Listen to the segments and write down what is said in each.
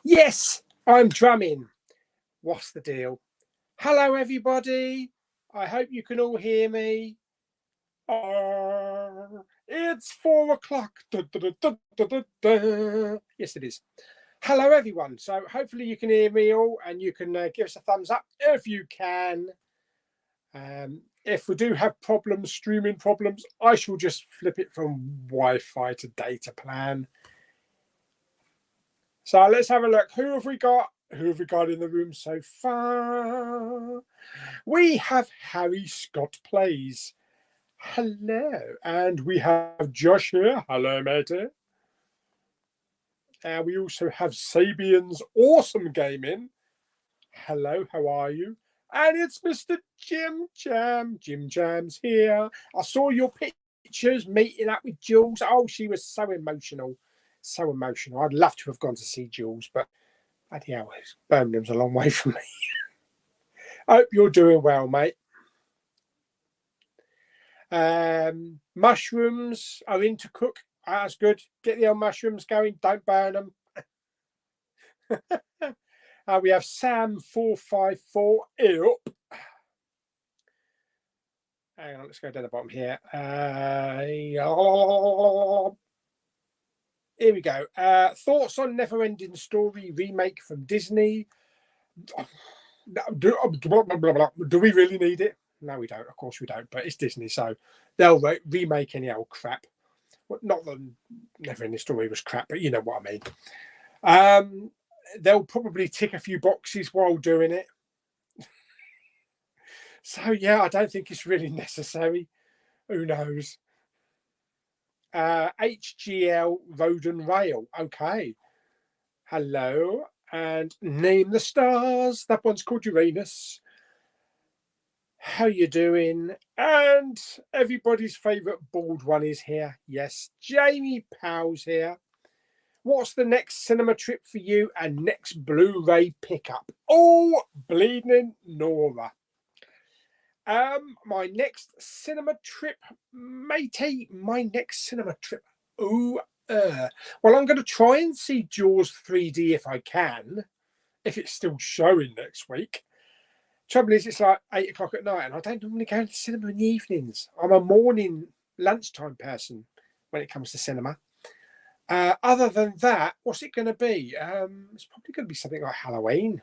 Yes, I'm drumming. What's the deal? Hello, everybody. I hope you can all hear me. It's 4 o'clock. Yes, it is. Hello, everyone. So hopefully you can hear me all and you can give us a thumbs up if you can. If we do have problems, streaming problems, I shall just flip it from Wi-Fi to data plan. So let's have a look. Who have we got? Who have we got in the room so far? We have Harry Scott Plays. Hello. And we have Josh here. Hello, matey. And we also have Sabian's Awesome Gaming. Hello, how are you? And it's Mr. Jim Jam. Jim Jam's here. I saw your pictures meeting up with Jules. Oh, she was so emotional. So emotional. I'd love to have gone to see Jules, but bloody hell, Birmingham's a long way from me. I hope you're doing well, mate. Mushrooms are in to cook. That's good. Get the old mushrooms going. Don't burn them. We have Sam454. Hang on, let's go down the bottom here. Here we go. Thoughts on Neverending Story remake from Disney. Do we really need it? No, we don't. Of course we don't. But it's Disney, so they'll remake any old crap. Well, not that Neverending Story was crap, but you know what I mean. They'll probably tick a few boxes while doing it. So yeah, I don't think it's really necessary. Who knows? HGL Road and Rail. Okay. Hello. And Name the Stars. That one's called Uranus. How you doing? And everybody's favourite bald one is here. Yes, Jamie Powell's here. What's the next cinema trip for you and next Blu-ray pickup? Oh, bleeding Nora. My next cinema trip, matey. My next cinema trip. Well, I'm going to try and see Jaws 3D if I can, if it's still showing next week. Trouble is, it's like 8 o'clock at night, and I don't normally go to the cinema in the evenings. I'm a morning lunchtime person when it comes to cinema. Other than that, what's it going to be? It's probably going to be something like Halloween.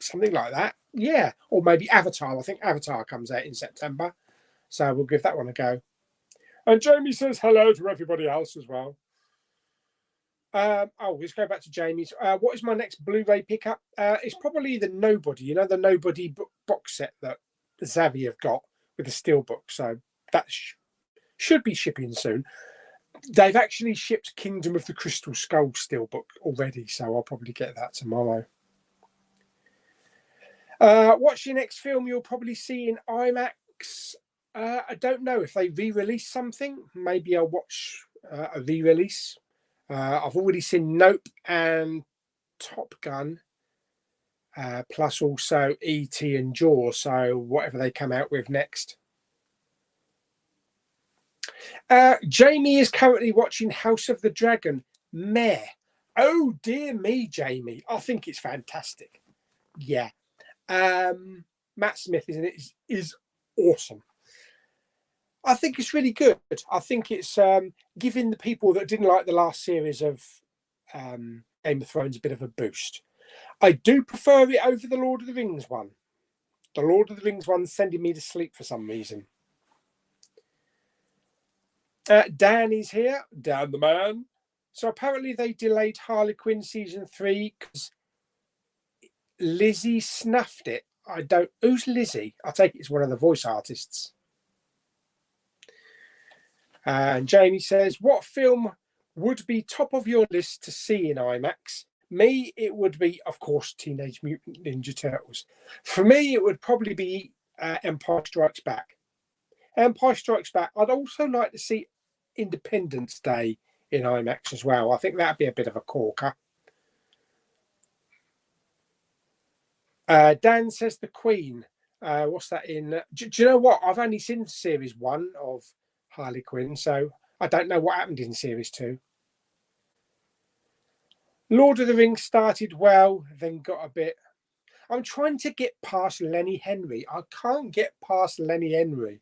Something like that. Yeah. Or maybe Avatar. I think Avatar comes out in September. So we'll give that one a go. And Jamie says hello to everybody else as well. Let's go back to Jamie's. What is my next Blu-ray pickup? It's probably the Nobody. You know, the Nobody box set that Zavvi have got with the steelbook. So that should be shipping soon. They've actually shipped Kingdom of the Crystal Skull steelbook already, so I'll probably get that tomorrow. What's your next film you'll probably see in IMAX? I don't know. If they re-release something, maybe I'll watch a re-release. I've already seen Nope and Top Gun, plus also E.T. and Jaws, so whatever they come out with next. Jamie is currently watching House of the Dragon. Meh. Oh, dear me, Jamie. I think it's fantastic. Yeah. Matt Smith, isn't it, is awesome. I think it's really good. I think it's giving the people that didn't like the last series of Game of Thrones a bit of a boost. I do prefer it over the Lord of the Rings one. The Lord of the Rings one's sending me to sleep for some reason. Dan is here. Dan the man. So apparently they delayed Harley Quinn season 3 because Lizzie snuffed it. I don't... Who's Lizzie? I take it's one of the voice artists. And Jamie says, what film would be top of your list to see in IMAX? Me, it would be, of course, Teenage Mutant Ninja Turtles. For me, it would probably be Empire Strikes Back. Empire Strikes Back. I'd also like to see Independence Day in IMAX as well. I think that'd be a bit of a corker. Dan says The Queen. What's that in? Do you know what? I've only seen series 1 of Harley Quinn, so I don't know what happened in series 2. Lord of the Rings started well, then got a bit. I'm trying to get past Lenny Henry. I can't get past Lenny Henry.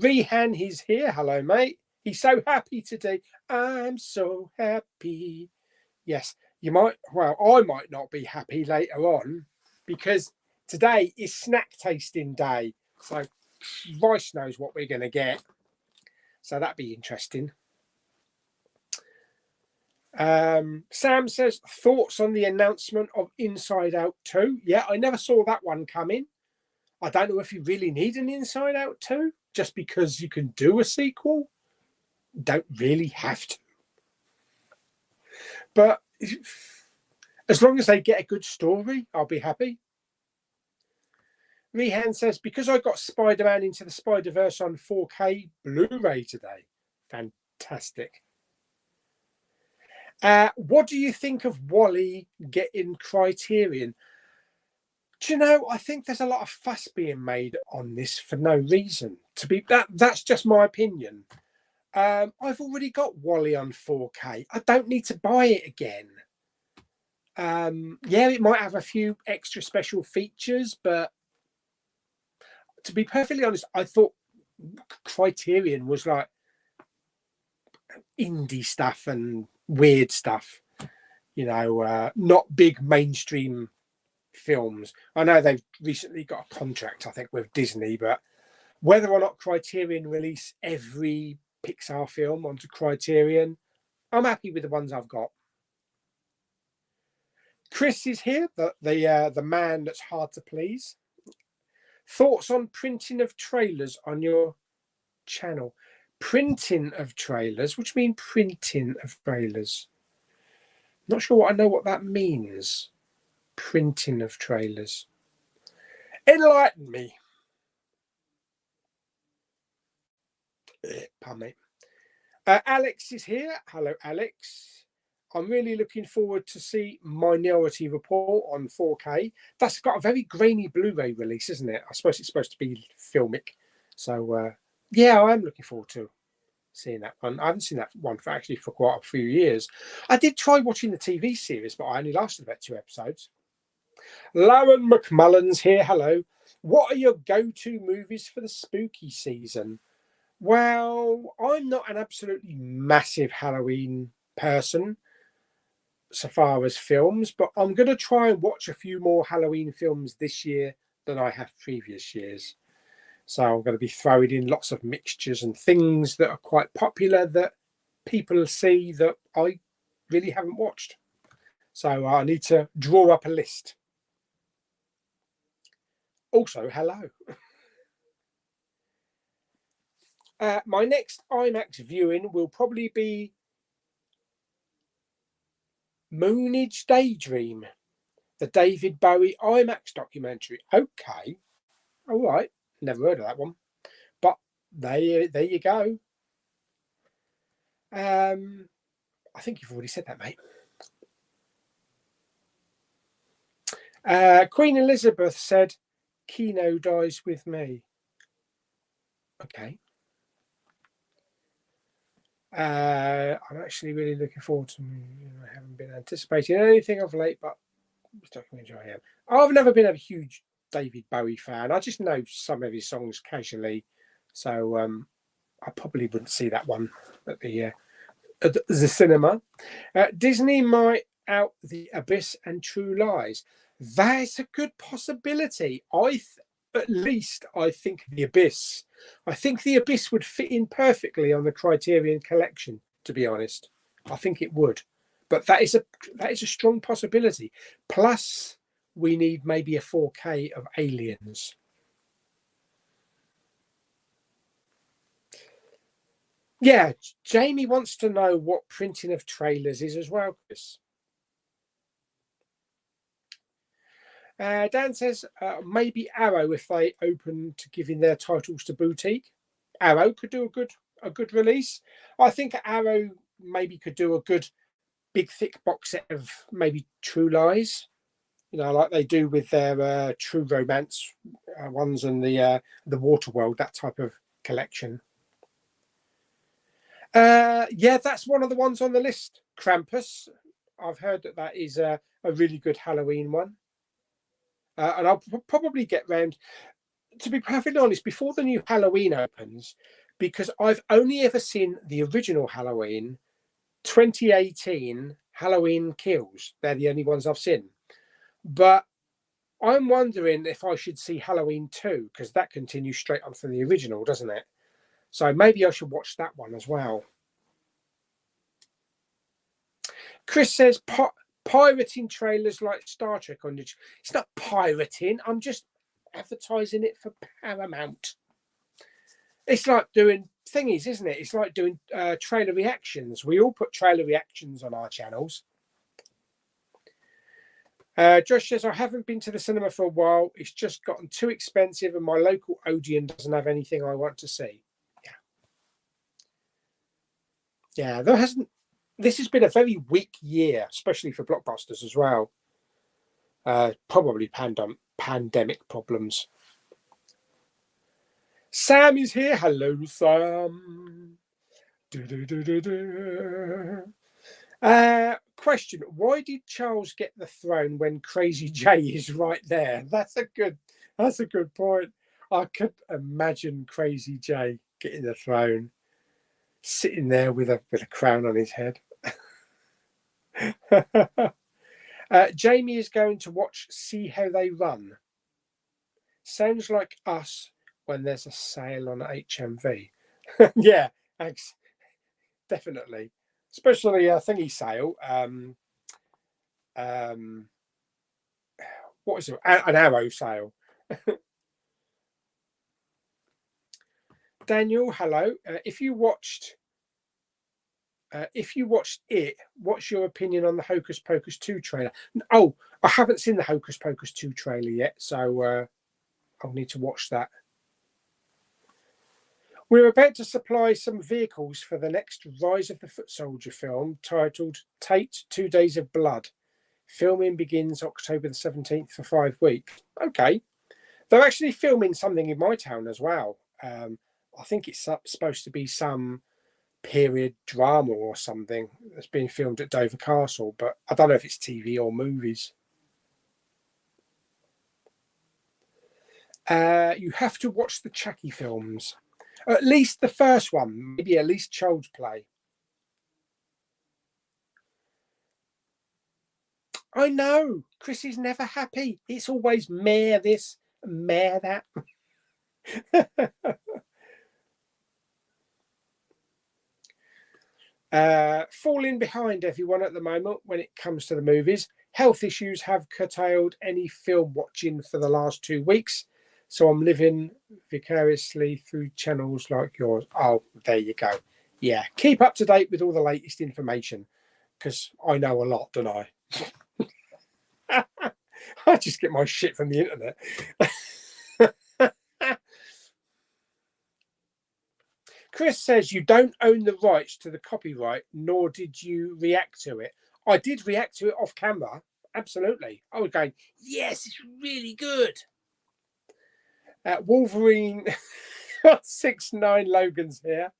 Rehan, he's here. Hello, mate. He's so happy today. I'm so happy. Yes, you might. Well, I might not be happy later on because today is snack tasting day. So Rice knows what we're going to get. So that'd be interesting. Sam says, thoughts on the announcement of Inside Out 2? Yeah, I never saw that one coming. I don't know if you really need an Inside Out 2 just because you can do a sequel. Don't really have to. But as long as they get a good story, I'll be happy. Rehan says, because I got Spider-Man Into the Spider-Verse on 4K Blu-ray today. Fantastic. What do you think of Wally getting Criterion? Do you know, I think there's a lot of fuss being made on this for no reason. That's just my opinion. I've already got Wally on 4K. I don't need to buy it again. Yeah, it might have a few extra special features, but to be perfectly honest, I thought Criterion was like indie stuff and weird stuff, you know, not big mainstream films. I know they've recently got a contract, I think, with Disney, but whether or not Criterion release every Pixar film onto Criterion, I'm happy with the ones I've got. Chris is here, the man that's hard to please. Thoughts on printing of trailers on your channel? Printing of trailers? What do you mean printing of trailers? Not sure what I know what that means. Printing of trailers. Enlighten me. Pardon me. Alex is here. Hello, Alex. I'm really looking forward to see Minority Report on 4K. That's got a very grainy Blu-ray release, isn't it? I suppose it's supposed to be filmic. So, yeah, I am looking forward to seeing that one. I haven't seen that one for quite a few years. I did try watching the TV series, but I only lasted about 2 episodes. Lauren McMullen's here. Hello. What are your go-to movies for the spooky season? Well, I'm not an absolutely massive Halloween person so far as films, but I'm going to try and watch a few more Halloween films this year than I have previous years. So I'm going to be throwing in lots of mixtures and things that are quite popular that people see that I really haven't watched. So I need to draw up a list. Also, hello. My next IMAX viewing will probably be Moonage Daydream, the David Bowie IMAX documentary. Okay. All right. Never heard of that one. But there you go. I think you've already said that, mate. Queen Elizabeth said, Kino dies with me. Okay. I'm actually really looking forward to. I haven't been anticipating anything of late, but documentary I am. I've never been a huge David Bowie fan. I just know some of his songs casually, so I probably wouldn't see that one at the cinema. Disney might out The Abyss and True Lies. That's a good possibility. At least I think The Abyss. I think The Abyss would fit in perfectly on the Criterion collection, to be honest. I think it would. But that is a strong possibility. Plus, we need maybe a 4K of Aliens. Yeah, Jamie wants to know what printing of trailers is as well, Chris. Dan says maybe Arrow if they open to giving their titles to boutique. Arrow could do a good release. I think Arrow maybe could do a good big thick box set of maybe True Lies, you know, like they do with their True Romance ones and the Waterworld, that type of collection. Yeah, that's one of the ones on the list. Krampus. I've heard that is a really good Halloween one. And I'll probably get round, to be perfectly honest, before the new Halloween opens, because I've only ever seen the original Halloween, 2018 Halloween Kills. They're the only ones I've seen. But I'm wondering if I should see Halloween 2, because that continues straight on from the original, doesn't it? So maybe I should watch that one as well. Chris says pirating trailers like Star Trek on YouTube. It's not pirating. I'm just advertising it for Paramount. It's like doing thingies, isn't it? It's like doing trailer reactions. We all put trailer reactions on our channels. Josh says, I haven't been to the cinema for a while. It's just gotten too expensive and my local Odeon doesn't have anything I want to see. Yeah, there hasn't. This has been a very weak year, especially for blockbusters as well. Probably pandemic problems. Sam is here. Hello, Sam. Question: why did Charles get the throne when Crazy J is right there? That's a good point. I could imagine Crazy J getting the throne, sitting there with a crown on his head. Jamie is going to watch See How They Run. Sounds like us when there's a sale on HMV. Yeah, definitely. Especially a thingy sale. What is it? An arrow sale. Daniel, hello. If you watched it, what's your opinion on the Hocus Pocus 2 trailer? Oh, I haven't seen the Hocus Pocus 2 trailer yet, so I'll need to watch that. We're about to supply some vehicles for the next Rise of the Foot Soldier film titled Tate 2 Days of Blood. Filming begins October the 17th for 5 weeks. Okay. They're actually filming something in my town as well. I think it's supposed to be some period drama or something that's being filmed at Dover Castle, but I don't know if it's TV or movies. You have to watch the Chucky films. At least the first one, maybe at least Child's Play. I know. Chris is never happy. It's always meh this, meh that. Falling behind everyone at the moment when it comes to the movies. Health issues have curtailed any film watching for the last 2 weeks. So I'm living vicariously through channels like yours. Oh, there you go. Yeah, keep up to date with all the latest information, because I know a lot, don't I? I just get my shit from the internet. Chris says you don't own the rights to the copyright, nor did you react to it. I did react to it off camera. Absolutely. I was going, yes, it's really good. Wolverine 6'9" Logan's here.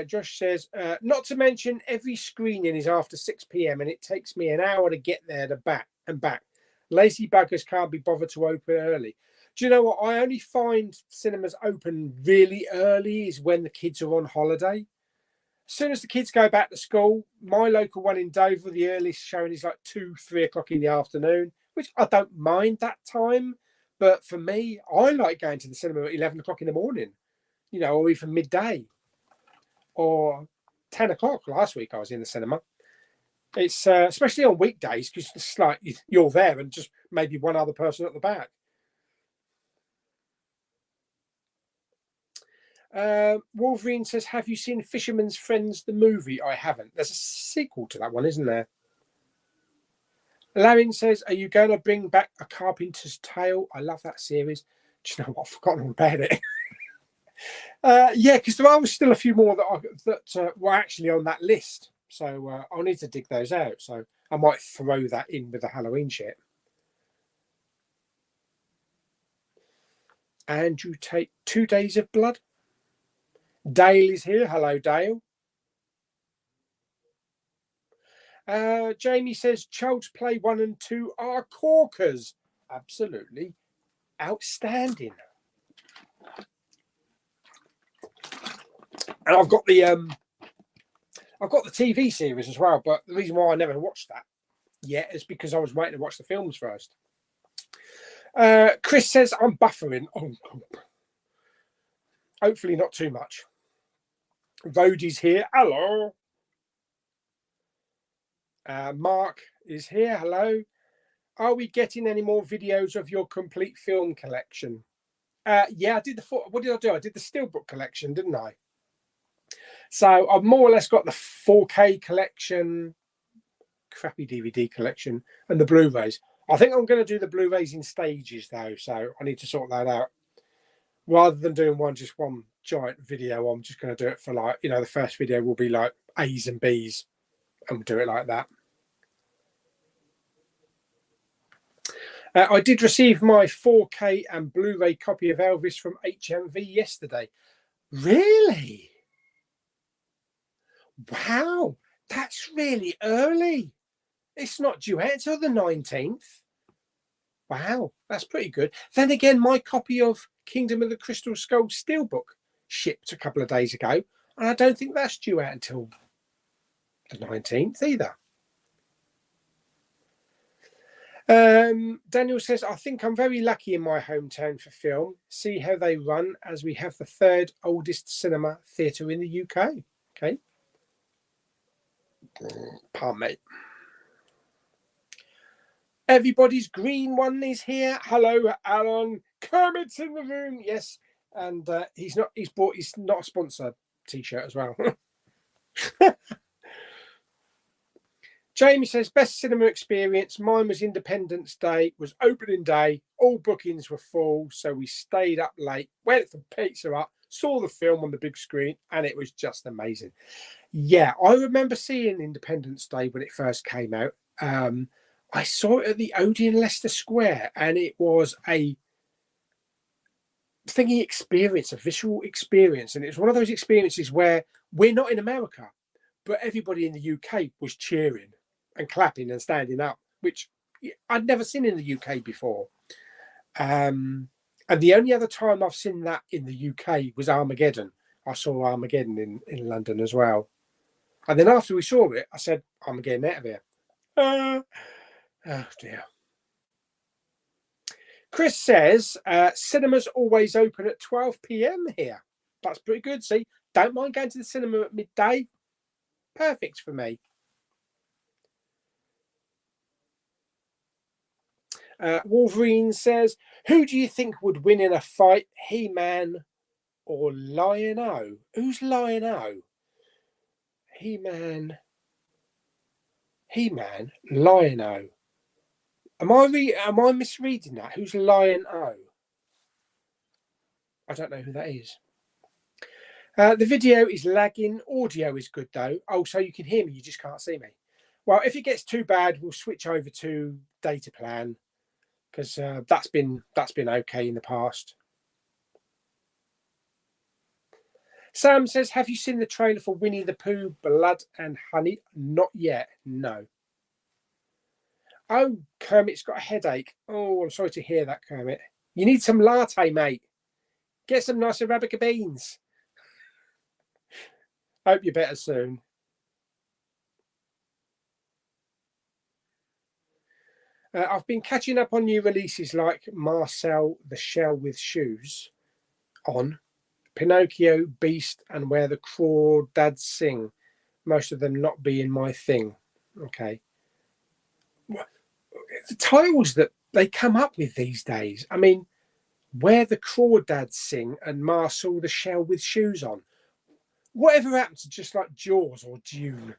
Josh says, not to mention every screening is after 6 p.m. and it takes me an hour to get there and back. Lazy buggers can't be bothered to open early. Do you know what? I only find cinemas open really early is when the kids are on holiday. As soon as the kids go back to school, my local one in Dover, the earliest showing is like 2-3 o'clock in the afternoon, which I don't mind that time. But for me, I like going to the cinema at 11 o'clock in the morning, or even midday or 10 o'clock. Last week I was in the cinema. It's especially on weekdays, because it's like you're there and just maybe one other person at the back. Wolverine says, have you seen Fisherman's Friends, the movie? I haven't. There's a sequel to that one, isn't there? Larin says, are you going to bring back A Carpenter's Tale? I love that series. Do you know what? I've forgotten all about it. Yeah, because there are still a few more that were actually on that list. So I'll need to dig those out. So I might throw that in with the Halloween shit. And you take 2 Days of Blood. Dale is here. Hello, Dale. Jamie says Child's Play 1 and 2 are corkers. Absolutely outstanding. And I've got the TV series as well, but the reason why I never watched that yet is because I was waiting to watch the films first. Chris says I'm buffering. Oh, hopefully not too much. Rhodey's here. Hello. Mark is here. Hello. Are we getting any more videos of your complete film collection? Yeah, I did what did I do? I did the Steelbook collection, didn't I? So I've more or less got the 4K collection, crappy DVD collection, and the Blu-rays. I think I'm going to do the Blu-rays in stages though, so I need to sort that out. Rather than doing just one giant video, I'm just going to do it for like, the first video will be like A's and B's, and we'll do it like that. I did receive my 4K and Blu-ray copy of Elvis from HMV yesterday. Really? Wow, that's really early. It's not due out until the 19th. Wow, that's pretty good. Then again, my copy of Kingdom of the Crystal Skull Steelbook shipped a couple of days ago, and I don't think that's due out until the 19th either. Daniel says, I think I'm very lucky in my hometown for film. See how they run, as we have the third oldest cinema theatre in the UK. Okay. Pardon me. Everybody's green one is here. Hello, Alan. Kermit's in the room. Yes. And he's not a sponsor t-shirt as well. Jamie says, best cinema experience. Mine was Independence Day, was opening day. All bookings were full, so we stayed up late, went for Pizza Hut, saw the film on the big screen, and it was just amazing. Yeah, I remember seeing Independence Day when it first came out. I saw it at the Odeon Leicester Square, and it was a thingy experience, a visual experience. And it's one of those experiences where we're not in America, but everybody in the UK was cheering and clapping and standing up, which I'd never seen in the UK before. And the only other time I've seen that in the UK was Armageddon. I saw Armageddon in London as well. And then after we saw it, I said, I'm getting out of here. Oh dear. Chris says, cinemas always open at 12 p.m. here. That's pretty good. See, don't mind going to the cinema at midday. Perfect for me. Wolverine says, who do you think would win in a fight, He-Man or Lion-O? Who's Lion-O? He-Man, Lion-O. Am I misreading that? Who's Lion-O? I don't know who that is. The video is lagging. Audio is good though. Oh, so you can hear me, you just can't see me. Well, if it gets too bad, we'll switch over to data plan, because that's been okay in the past. Sam says, have you seen the trailer for Winnie the Pooh, Blood and Honey? Not yet, no. Oh, Kermit's got a headache. Oh, I'm sorry to hear that, Kermit. You need some latte, mate. Get some nice Arabica beans. Hope you're better soon. I've been catching up on new releases like Marcel the Shell with Shoes on, Pinocchio, Beast, and Where the Crawdads Sing. Most of them not being my thing. Okay. The titles that they come up with these days. I mean, Where the Crawdads Sing and Marcel the Shell with Shoes on. Whatever happened to just like Jaws or Dune?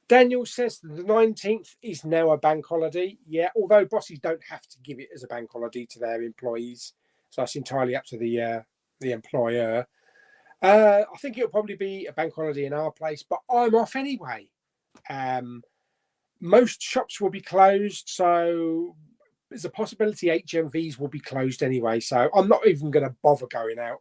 Daniel says the 19th is now a bank holiday. Yeah, although bosses don't have to give it as a bank holiday to their employees. So that's entirely up to the employer. I think it'll probably be a bank holiday in our place, but I'm off anyway. Most shops will be closed, so there's a possibility HMVs will be closed anyway. So I'm not even going to bother going out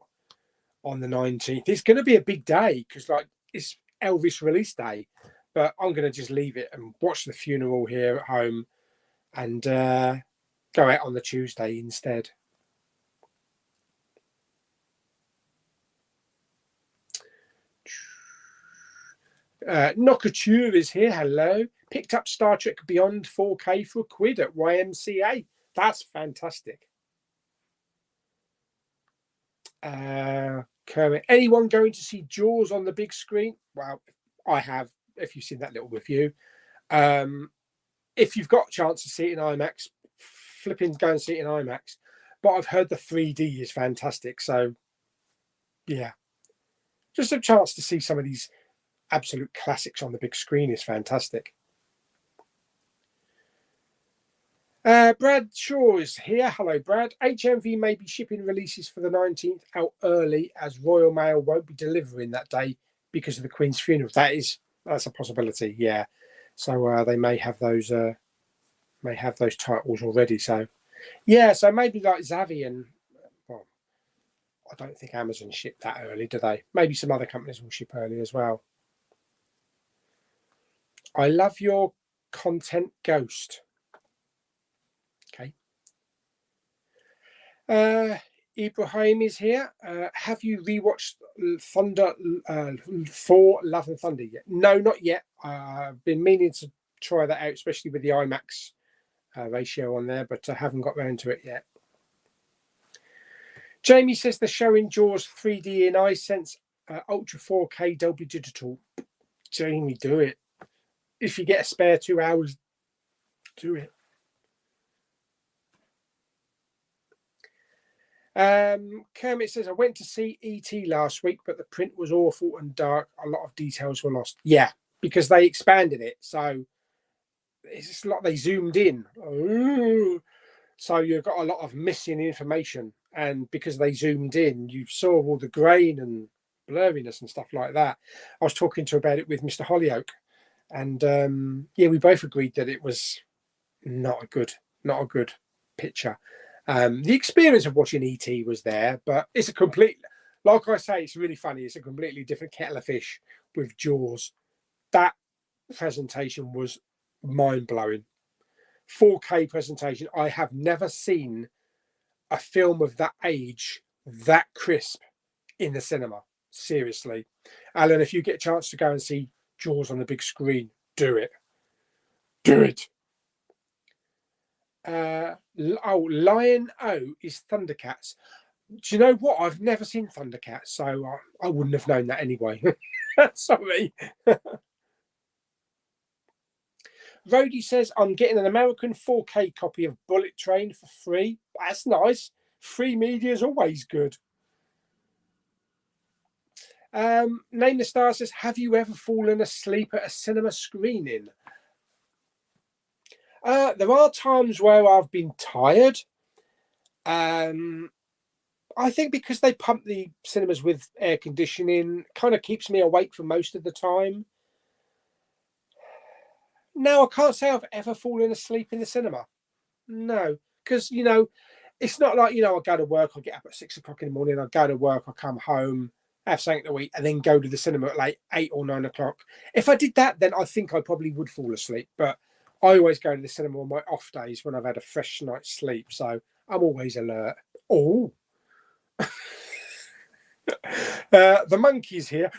on the 19th. It's going to be a big day because like it's Elvis release day, but I'm going to just leave it and watch the funeral here at home and go out on the Tuesday instead. Nokature is here. Hello. Picked up Star Trek Beyond 4K for £1 at YMCA. That's fantastic. Kermit, anyone going to see Jaws on the big screen? Well, I have, if you've seen that little review. If you've got a chance to see it in IMAX, flipping go and see it in IMAX. But I've heard the 3D is fantastic. So, yeah. Just a chance to see some of these absolute classics on the big screen is fantastic. Brad Shaw is here. Hello, Brad. HMV may be shipping releases for the 19th out early as Royal Mail won't be delivering that day because of the Queen's funeral. That's a possibility, yeah. So they may have those titles already. So yeah, so maybe like Xavi and well, I don't think Amazon ship that early, do they? Maybe some other companies will ship early as well. I love your content, Ghost. Okay. Ibrahim is here. Have you rewatched Thunder 4 Love and Thunder yet? No, not yet. I've been meaning to try that out, especially with the IMAX ratio on there, but I haven't got round to it yet. Jamie says they're showing Jaws 3D in Hisense Ultra 4K Dolby Digital. Jamie, do it. If you get a spare 2 hours, do it. Kermit says, I went to see E.T. last week, but the print was awful and dark. A lot of details were lost. Yeah, because they expanded it. So it's just like they zoomed in. Ooh. So you've got a lot of missing information. And because they zoomed in, you saw all the grain and blurriness and stuff like that. I was talking about it with Mr. Hollyoak. And yeah, we both agreed that it was not a good picture. The experience of watching E.T. was there, but it's a complete, like I say, it's really funny. It's a completely different kettle of fish with Jaws. That presentation was mind-blowing. 4K presentation. I have never seen a film of that age that crisp in the cinema. Seriously. Alan, if you get a chance to go and see Jaws on the big screen, do it. Do it. Lion O is Thundercats. Do you know what? I've never seen Thundercats, so I wouldn't have known that anyway. Sorry. Rhodey says, I'm getting an American 4K copy of Bullet Train for free. That's nice. Free media is always good. Name the Star says, have you ever fallen asleep at a cinema screening? There are times where I've been tired. I think because they pump the cinemas with air conditioning, kind of keeps me awake for most of the time. No, I can't say I've ever fallen asleep in the cinema. No, because, you know, it's not like, you know, I go to work, I get up at 6 o'clock in the morning, I go to work, I come home, have something to eat, and then go to the cinema at like 8 or 9 o'clock. If I did that, then I think I probably would fall asleep. But I always go to the cinema on my off days when I've had a fresh night's sleep. So I'm always alert. Oh. The monkey's here.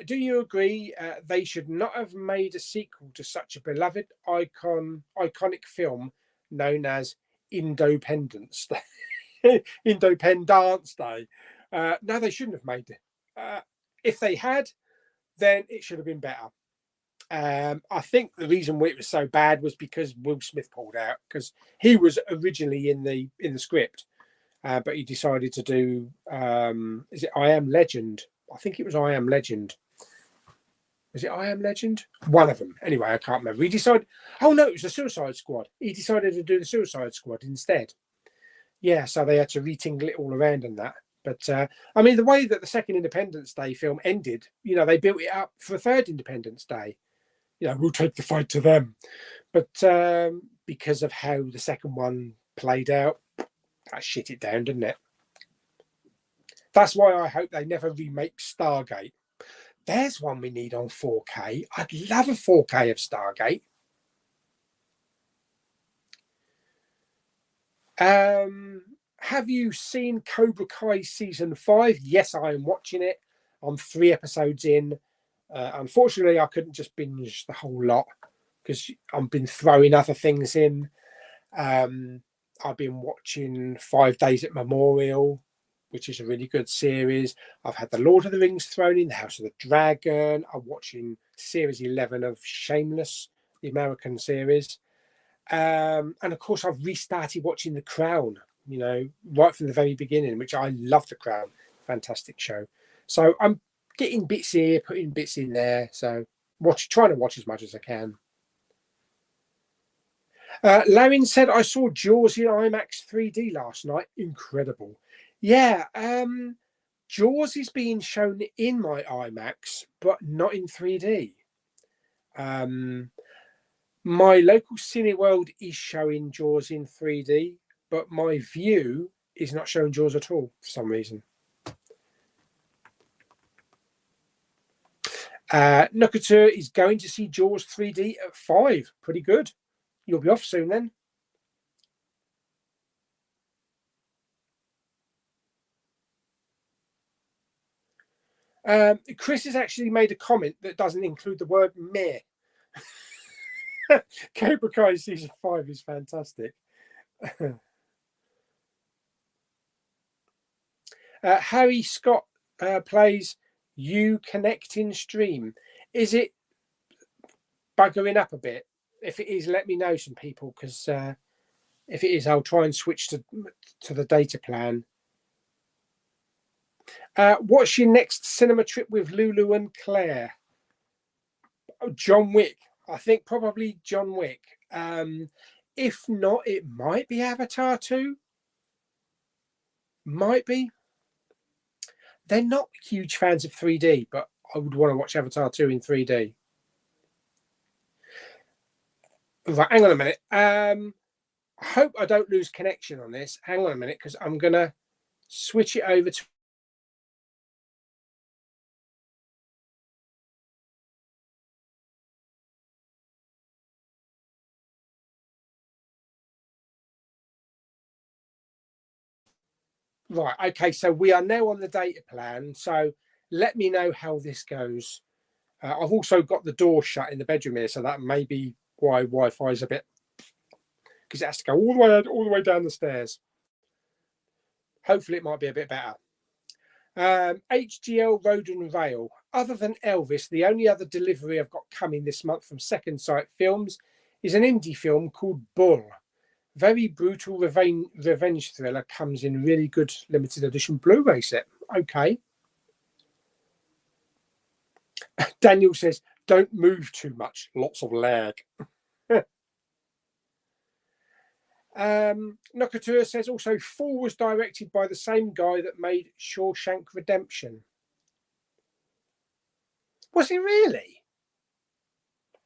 Do you agree they should not have made a sequel to such a beloved iconic film known as Independence Day? Independence Day. No, they shouldn't have made it. If they had, then it should have been better. I think the reason it was so bad was because Will Smith pulled out, because he was originally in the script, but he decided to do is it I Am Legend? I think it was I Am Legend. Was it I Am Legend? One of them. Anyway, I can't remember. He decided. Oh no, it was the Suicide Squad. He decided to do the Suicide Squad instead. Yeah, so they had to retingle it all around and that. But I mean, the way that the second Independence Day film ended, you know, they built it up for a third Independence Day. You know, we'll take the fight to them. But because of how the second one played out, that shit it down, didn't it? That's why I hope they never remake Stargate. There's one we need on 4K. I'd love a 4K of Stargate. Have you seen Cobra Kai season 5? Yes, I am watching it. I'm 3 episodes in. Unfortunately, I couldn't just binge the whole lot because I've been throwing other things in. I've been watching 5 Days at Memorial, which is a really good series. I've had The Lord of the Rings thrown in, The House of the Dragon. I'm watching series 11 of Shameless, the American series. And of course, I've restarted watching The Crown, right from the very beginning, which I love. The Crown, fantastic show. So I'm getting bits here, putting bits in there. So trying to watch as much as I can. Larry said, I saw Jaws in IMAX 3D last night. Incredible. Yeah, Jaws is being shown in my IMAX, but not in 3D. My local Cineworld is showing Jaws in 3D, but my View is not showing Jaws at all for some reason. Nukatur is going to see Jaws 3D at 5. Pretty good. You'll be off soon then. Chris has actually made a comment that doesn't include the word meh. Cobra Kai season 5 is fantastic. Harry Scott plays You Connecting Stream. Is it buggering up a bit? If it is, let me know, some people, because if it is, I'll try and switch to the data plan. What's your next cinema trip with Lulu and Claire? Oh, John Wick. I think probably John Wick. If not, it might be Avatar 2. Might be. They're not huge fans of 3D, but I would want to watch Avatar 2 in 3D. Right, hang on a minute. I hope I don't lose connection on this. Hang on a minute, because I'm going to switch it over to... Right, okay, so we are now on the data plan. So let me know how this goes. I've also got the door shut in the bedroom here, so that may be why Wi-Fi is a bit... because it has to go all the way down the stairs. Hopefully it might be a bit better. HGL Road and Rail. Other than Elvis, the only other delivery I've got coming this month from Second Sight Films is an indie film called Bull. Very brutal revenge thriller, comes in really good limited edition Blu-ray set. Okay. Daniel says, don't move too much. Lots of lag. Nokatura says also 4 was directed by the same guy that made Shawshank Redemption. Was it really?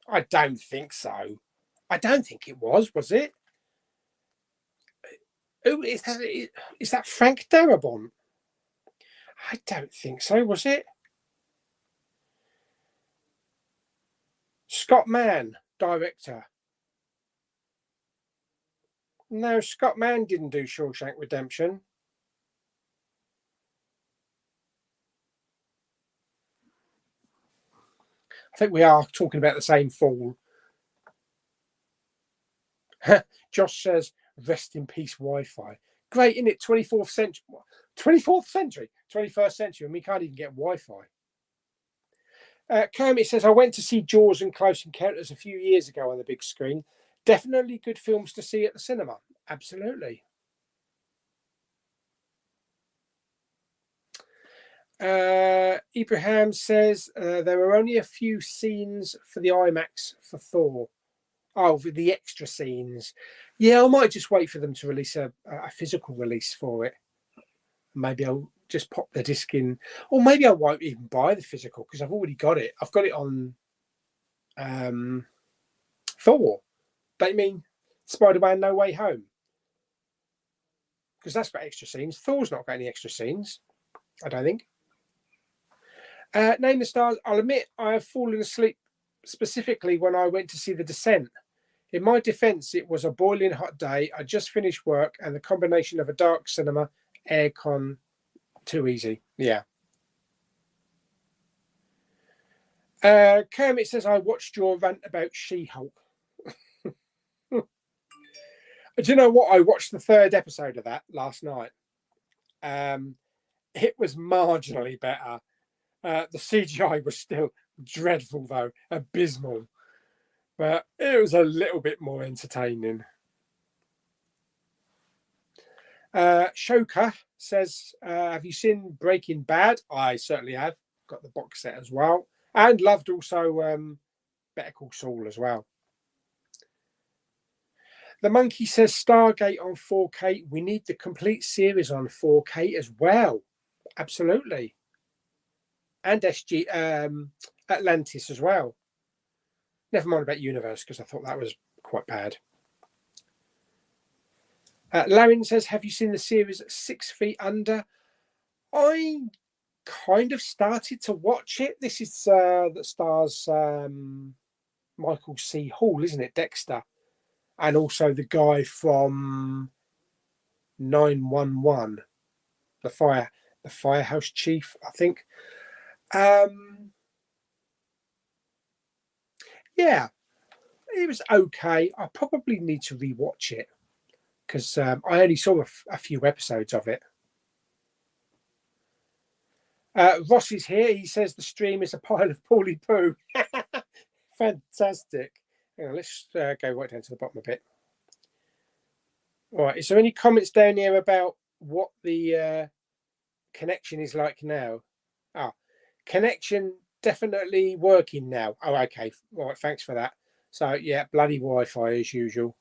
I don't think so. I don't think it was it? Oh, is that Frank Darabont? I don't think so, was it? Scott Mann, director. No, Scott Mann didn't do Shawshank Redemption. I think we are talking about the same fall. Josh says, rest in peace, Wi-Fi. Great, isn't it? 24th century, 21st century, and we can't even get Wi-Fi. Kermit says, I went to see Jaws and Close Encounters a few years ago on the big screen. Definitely good films to see at the cinema. Absolutely. Ibrahim says there were only a few scenes for the IMAX for Thor. Oh, for the extra scenes. Yeah, I might just wait for them to release a physical release for it. Maybe I'll just pop the disc in, or maybe I won't even buy the physical because I've already got it. I've got it on Thor. But I mean, Spider-Man No Way Home, because that's got extra scenes. Thor's not got any extra scenes, I don't think. Name the stars. I'll admit I have fallen asleep specifically when I went to see The Descent. In my defence, it was a boiling hot day. I just finished work, and the combination of a dark cinema, aircon, too easy. Yeah. Kermit says, I watched your rant about She-Hulk. Do you know what? I watched the 3rd episode of that last night. It was marginally better. The CGI was still dreadful, though, abysmal. But it was a little bit more entertaining. Shoka says, have you seen Breaking Bad? I certainly have. Got the box set as well. And loved also Better Call Saul as well. The Monkey says, Stargate on 4K. We need the complete series on 4K as well. Absolutely. And SG Atlantis as well. Never mind about Universe, because I thought that was quite bad. Larrin says, have you seen the series 6 Feet Under? I kind of started to watch it. This is that stars Michael C. Hall, isn't it? Dexter. And also the guy from 911, the firehouse chief, I think. Yeah, it was okay. I probably need to rewatch it because I only saw a few episodes of it. Ross is here. He says the stream is a pile of Pauly poo. Fantastic. Hang on, let's go right down to the bottom a bit. All right. Is there any comments down here about what the connection is like now? Oh, connection definitely working now. Oh, okay. All right. Thanks for that. So, yeah, bloody Wi-Fi as usual.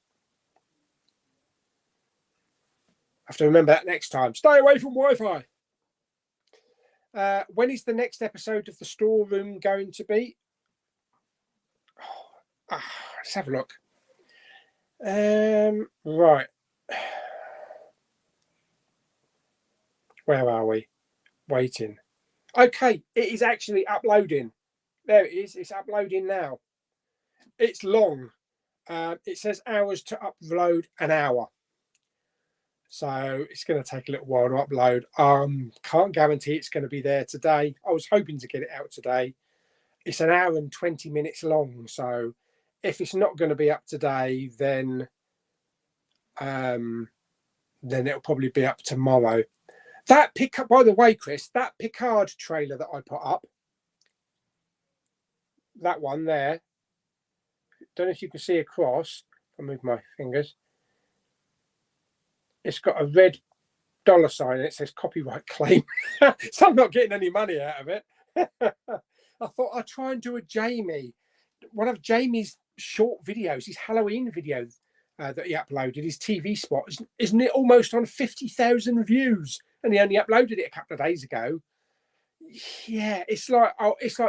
I have to remember that next time. Stay away from Wi-Fi. When is the next episode of The Storeroom going to be? Let's have a look. Right. Where are we? Waiting. Okay, it is actually uploading. There it is. It's uploading now. It's long. It says hours to upload, an hour. So it's going to take a little while to upload. Can't guarantee it's going to be there today. I was hoping to get it out today. It's an hour and 20 minutes long. So if it's not going to be up today, then it'll probably be up tomorrow. By the way, Chris, that Picard trailer that I put up, that one there, don't know if you can see across. I'll move my fingers. It's got a red $ sign and it says copyright claim. So I'm not getting any money out of it. I thought I'd try and do a Jamie. One of Jamie's short videos, his Halloween video that he uploaded, his TV spot, isn't it almost on 50,000 views? And he only uploaded it a couple of days ago. Yeah, it's like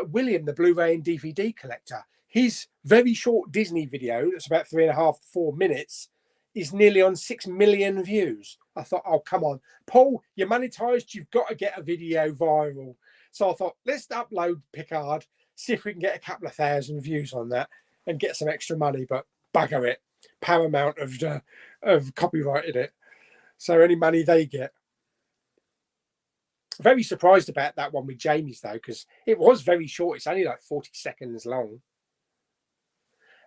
William, the Blu-ray and DVD collector. His very short Disney video, that's about 3.5 to 4 minutes, is nearly on 6 million views. I thought, oh, come on, Paul, you're monetized. You've got to get a video viral. So I thought, let's upload Picard, see if we can get a couple of thousand views on that and get some extra money. But bugger it, Paramount have copyrighted it. So any money they get. Very surprised about that one with Jamie's, though, because it was very short. It's only like 40 seconds long.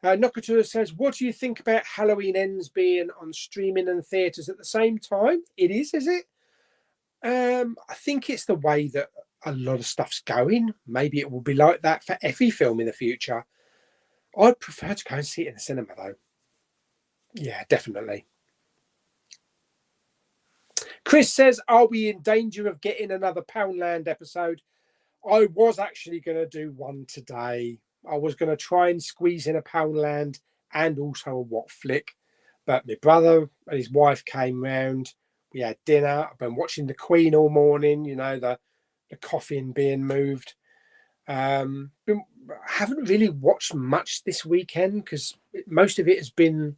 Nokatura says, what do you think about Halloween Ends being on streaming and theatres at the same time? It is it? I think it's the way that a lot of stuff's going. Maybe it will be like that for every film in the future. I'd prefer to go and see it in the cinema, though. Yeah, definitely. Chris says, are we in danger of getting another Poundland episode? I was actually going to do one today. I was going to try and squeeze in a Poundland and also a What Flick. But my brother and his wife came round. We had dinner. I've been watching The Queen all morning, you know, the coffin being moved. I haven't really watched much this weekend because most of it has been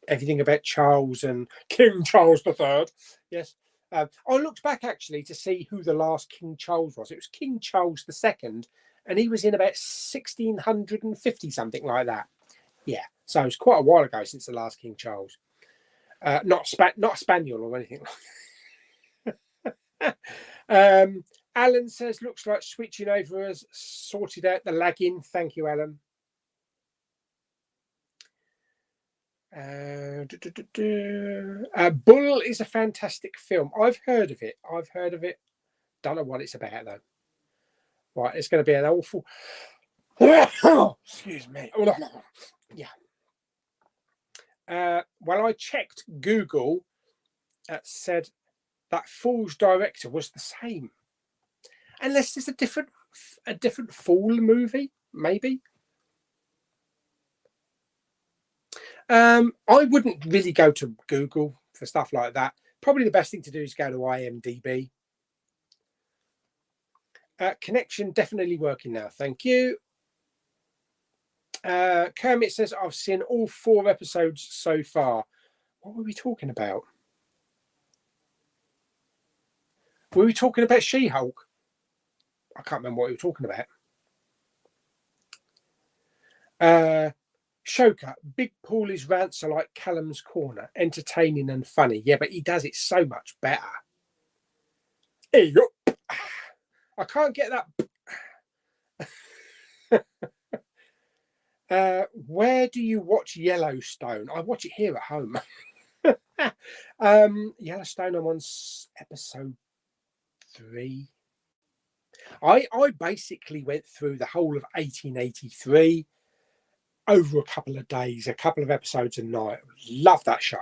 everything about Charles and King Charles III. Yes. I looked back actually to see who the last King Charles was. It was King Charles II, and he was in about 1650, something like that. Yeah, so it's quite a while ago since the last King Charles. Not a spaniel or anything. Alan says, looks like switching over has sorted out the lagging. Thank you, Alan. Bull is a fantastic film. I've heard of it. Don't know what it's about though. Right, it's going to be an awful. Excuse me. Yeah. Well, I checked Google. That said that Fool's director was the same, unless there's a different Fool movie, maybe. I wouldn't really go to Google for stuff like that. Probably the best thing to do is go to IMDb. Connection definitely working now. Thank you. Kermit says, I've seen all 4 episodes so far. What were we talking about? Were we talking about She-Hulk? I can't remember what we were talking about. Shoka, Big Pauly's rants are like Callum's Corner, entertaining and funny. Yeah, but he does it so much better. Here you go. I can't get that. Where do you watch Yellowstone? I watch it here at home. Yellowstone, I'm on episode 3. I basically went through the whole of 1883 over a couple of days, a couple of episodes a night. Love that show.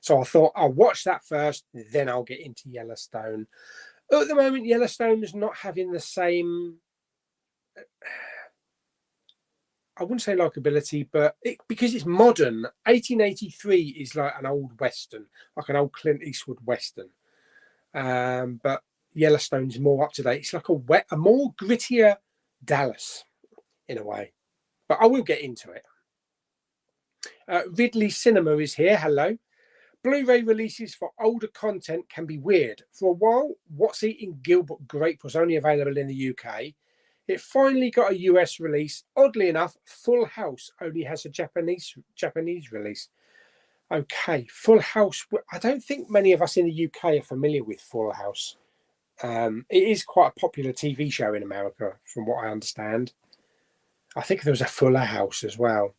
So I thought I'll watch that first, then I'll get into Yellowstone. At the moment, Yellowstone is not having the same, I wouldn't say likability, but because it's modern. 1883 is like an old Western, like an old Clint Eastwood Western. But Yellowstone's more up to date. It's like a more grittier Dallas in a way. But I will get into it. Ridley Cinema is here. Hello. Blu-ray releases for older content can be weird. For a while, What's Eating Gilbert Grape was only available in the UK. It finally got a US release. Oddly enough, Full House only has a Japanese release. Okay, Full House. I don't think many of us in the UK are familiar with Full House. It is quite a popular TV show in America, from what I understand. I think there was a Fuller House as well.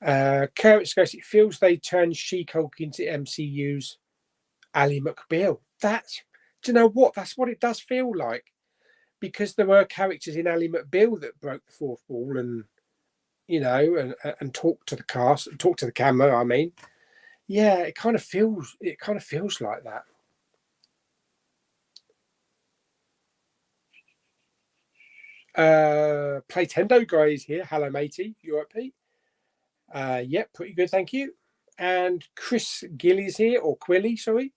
Kermit goes, it feels they turned She-Hulk into MCU's Ally McBeal. Do you know what? That's what it does feel like. Because there were characters in Ally McBeal that broke the fourth wall and, you know, and talked to the cast, talked to the camera, I mean. Yeah, it kind of feels like that. Playtendo guy is here. Hello, matey. You all right, Pete? Yeah, pretty good, thank you. And Chris Gill is here, or Quilly, sorry.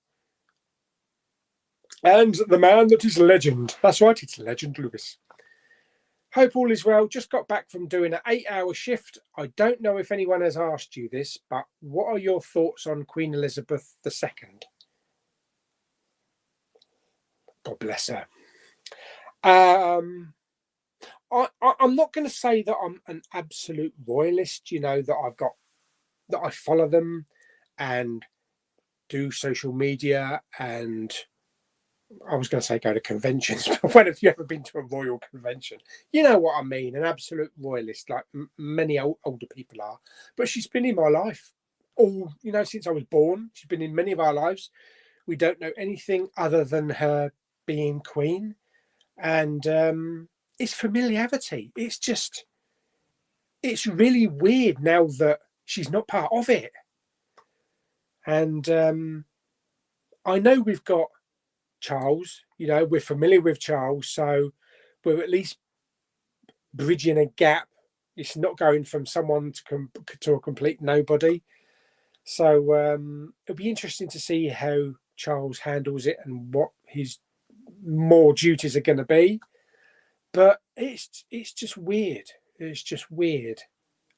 And the man that is legend. That's right, it's Legend Lewis. Hope all is well. Just got back from doing an 8-hour shift. I don't know if anyone has asked you this, but what are your thoughts on Queen Elizabeth II? God bless her. I'm not going to say that I'm an absolute royalist, you know, that I follow them and do social media, and I was going to say go to conventions, but when have you ever been to a royal convention? You know what I mean, an absolute royalist, like many older people are. But she's been in my life since I was born. She's been in many of our lives. We don't know anything other than her being queen. And it's familiarity. It's really weird now that she's not part of it. And I know we've got Charles, you know, we're familiar with Charles, so we're at least bridging a gap. It's not going from someone to a complete nobody. So it'll be interesting to see how Charles handles it and what his more duties are going to be. But it's just weird. It's just weird.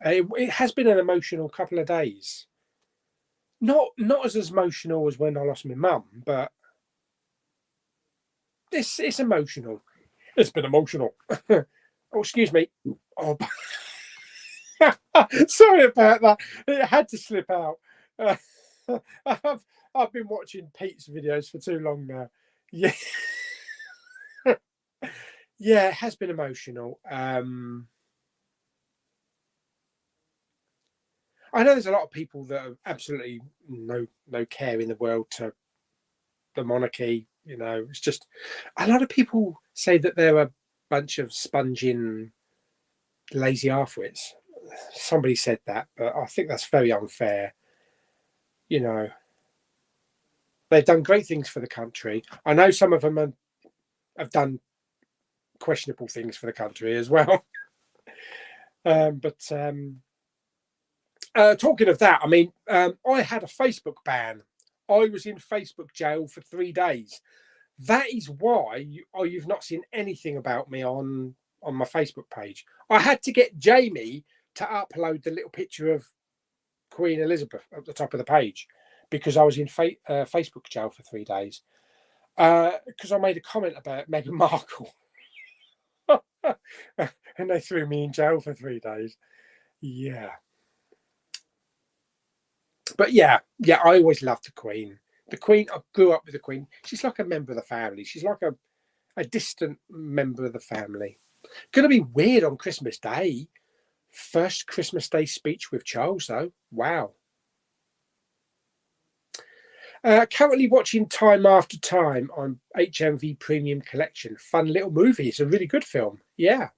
It has been an emotional couple of days. Not as emotional as when I lost my mum, but it's emotional. It's been emotional. Oh, excuse me. Oh, sorry about that. It had to slip out. I've been watching Pete's videos for too long now. Yeah, yeah, it has been emotional. I know there's a lot of people that have absolutely no care in the world to the monarchy. You know, it's just a lot of people say that they're a bunch of sponging, lazy arthwits. Somebody said that, but I think that's very unfair. You know, they've done great things for the country. I know some of them have done questionable things for the country as well. Talking of that, I mean, I had a Facebook ban. I was in Facebook jail for 3 days. That is why you've not seen anything about me on my Facebook page. I had to get Jamie to upload the little picture of Queen Elizabeth at the top of the page because I was in Facebook jail for 3 days because I made a comment about Meghan Markle. And they threw me in jail for 3 days. Yeah. But yeah, I always loved the Queen. The Queen, I grew up with the Queen. She's like a member of the family. She's like a distant member of the family. Going to be weird on Christmas Day. First Christmas Day speech with Charles, though. Wow. Currently watching Time After Time on HMV Premium Collection. Fun little movie. It's a really good film. Yeah.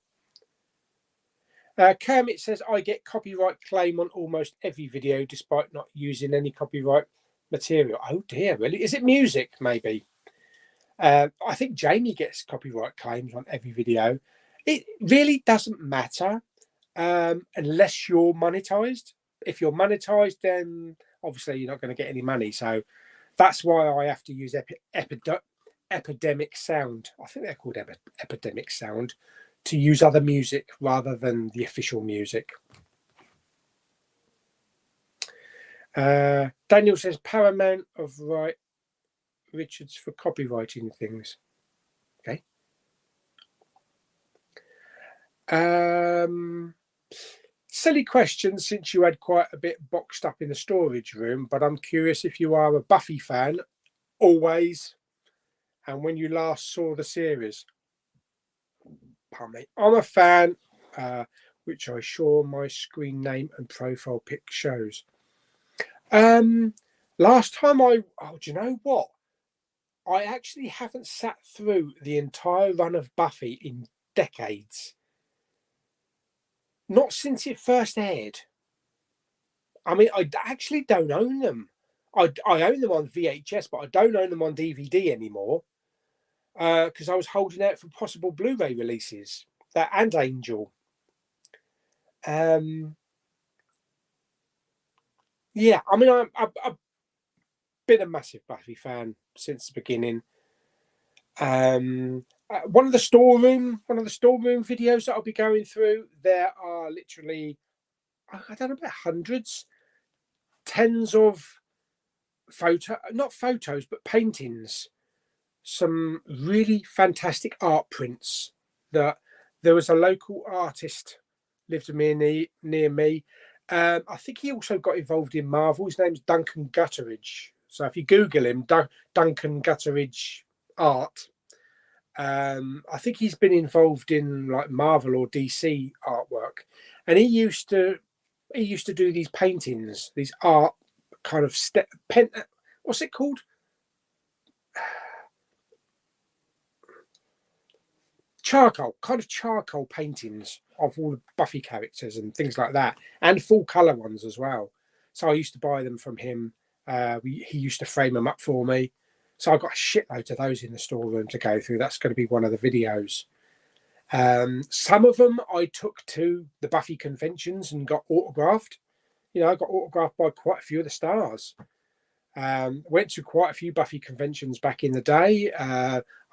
Kermit says, I get copyright claim on almost every video despite not using any copyright material. Oh dear, really? Is it music, maybe? I think Jamie gets copyright claims on every video. It really doesn't matter unless you're monetized. If you're monetized, then obviously you're not going to get any money. So that's why I have to use Epidemic Sound. I think they're called Epidemic Sound to use other music rather than the official music. Daniel says Paramount of Right Richards for copywriting things. Okay. Silly question since you had quite a bit boxed up in the storage room, but I'm curious if you are a Buffy fan, always, and when you last saw the series. Pardon me. I'm a fan, which I sure my screen name and profile pic shows. Last time do you know what? I actually haven't sat through the entire run of Buffy in decades. Not since it first aired. I mean, I actually don't own them. I own them on VHS, but I don't own them on DVD anymore because I was holding out for possible Blu-ray releases. That and Angel. Yeah, I mean, I've been a massive Buffy fan since the beginning. One of the storeroom videos that I'll be going through, there are literally, I don't know, about hundreds, tens of not photos, but paintings. Some really fantastic art prints that there was a local artist lived near me. I think he also got involved in Marvel. His name's Duncan Gutteridge. So if you Google him, Duncan Gutteridge art, I think he's been involved in like Marvel or DC artwork, and he used to do these paintings, these art kind of what's it called? Charcoal paintings of all the Buffy characters and things like that, and full color ones as well. So I used to buy them from him. He used to frame them up for me. So I've got a shitload of those in the storeroom to go through. That's going to be one of the videos. Some of them I took to the Buffy conventions and got autographed. You know, I got autographed by quite a few of the stars. Went to quite a few Buffy conventions back in the day.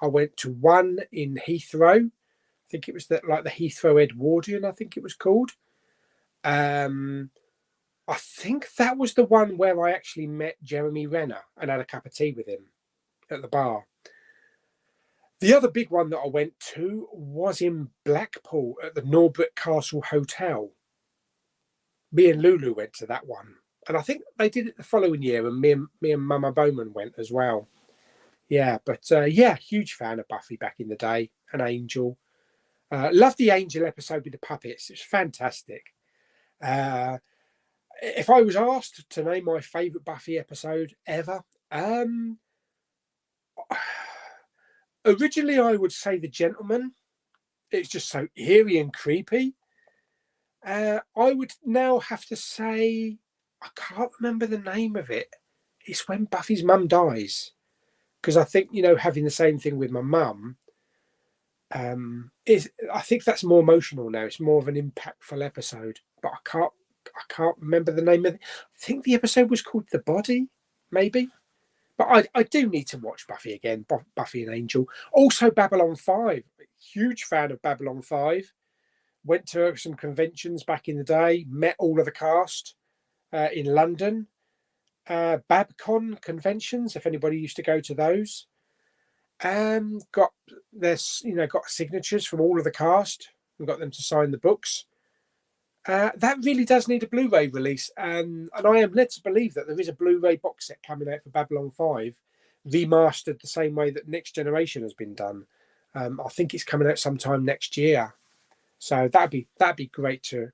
I went to one in Heathrow. I think it was the Heathrow Edwardian, I think it was called. I think that was the one where I actually met Jeremy Renner and had a cup of tea with him at the bar. The other big one that I went to was in Blackpool at the Norbert Castle Hotel. Me and Lulu went to that one, and I think they did it the following year, and me and Mama Bowman went as well. Yeah, but yeah, huge fan of Buffy back in the day, and Angel. Loved the Angel episode with the puppets. It's fantastic. If I was asked to name my favourite Buffy episode ever, originally I would say The Gentleman. It's just so eerie and creepy. I would now have to say, I can't remember the name of it. It's when Buffy's mum dies. Because I think, having the same thing with my mum, I think that's more emotional now. It's more of an impactful episode. But I can't remember the name of it. I think the episode was called The Body, maybe. But I do need to watch Buffy again, Buffy and Angel. Also Babylon 5. Huge fan of Babylon 5. Went to some conventions back in the day, met all of the cast in London. Babcon conventions, if anybody used to go to those. Got signatures from all of the cast and got them to sign the books. That really does need a Blu-ray release, and I am led to believe that there is a Blu-ray box set coming out for Babylon 5, remastered the same way that Next Generation has been done. I think it's coming out sometime next year. So that'd be great to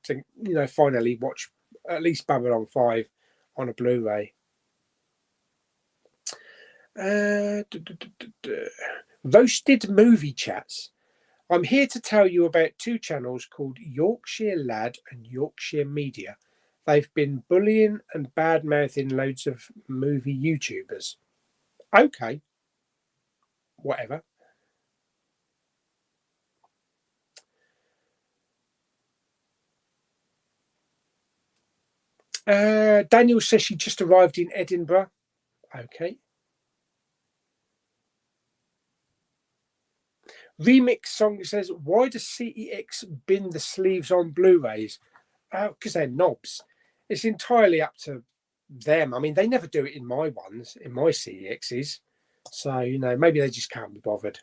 finally watch at least Babylon 5 on a Blu-ray. Roasted movie chats. I'm here to tell you about two channels called Yorkshire Lad and Yorkshire Media. They've been bullying and bad-mouthing loads of movie YouTubers. Okay. Whatever. Daniel says she just arrived in Edinburgh. Okay. Remix Song says, why does CEX bin the sleeves on Blu-rays? Because they're knobs. It's entirely up to them. I mean, they never do it in my ones, in my CEXs. So, maybe they just can't be bothered.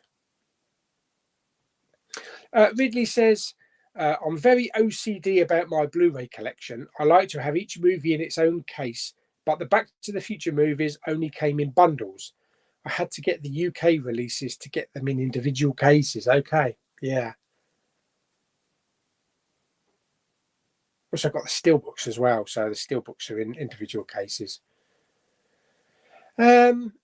Ridley says, I'm very OCD about my Blu-ray collection. I like to have each movie in its own case, but the Back to the Future movies only came in bundles. I had to get the UK releases to get them in individual cases. Okay, yeah. Also, I've got the steelbooks as well, so the steelbooks are in individual cases.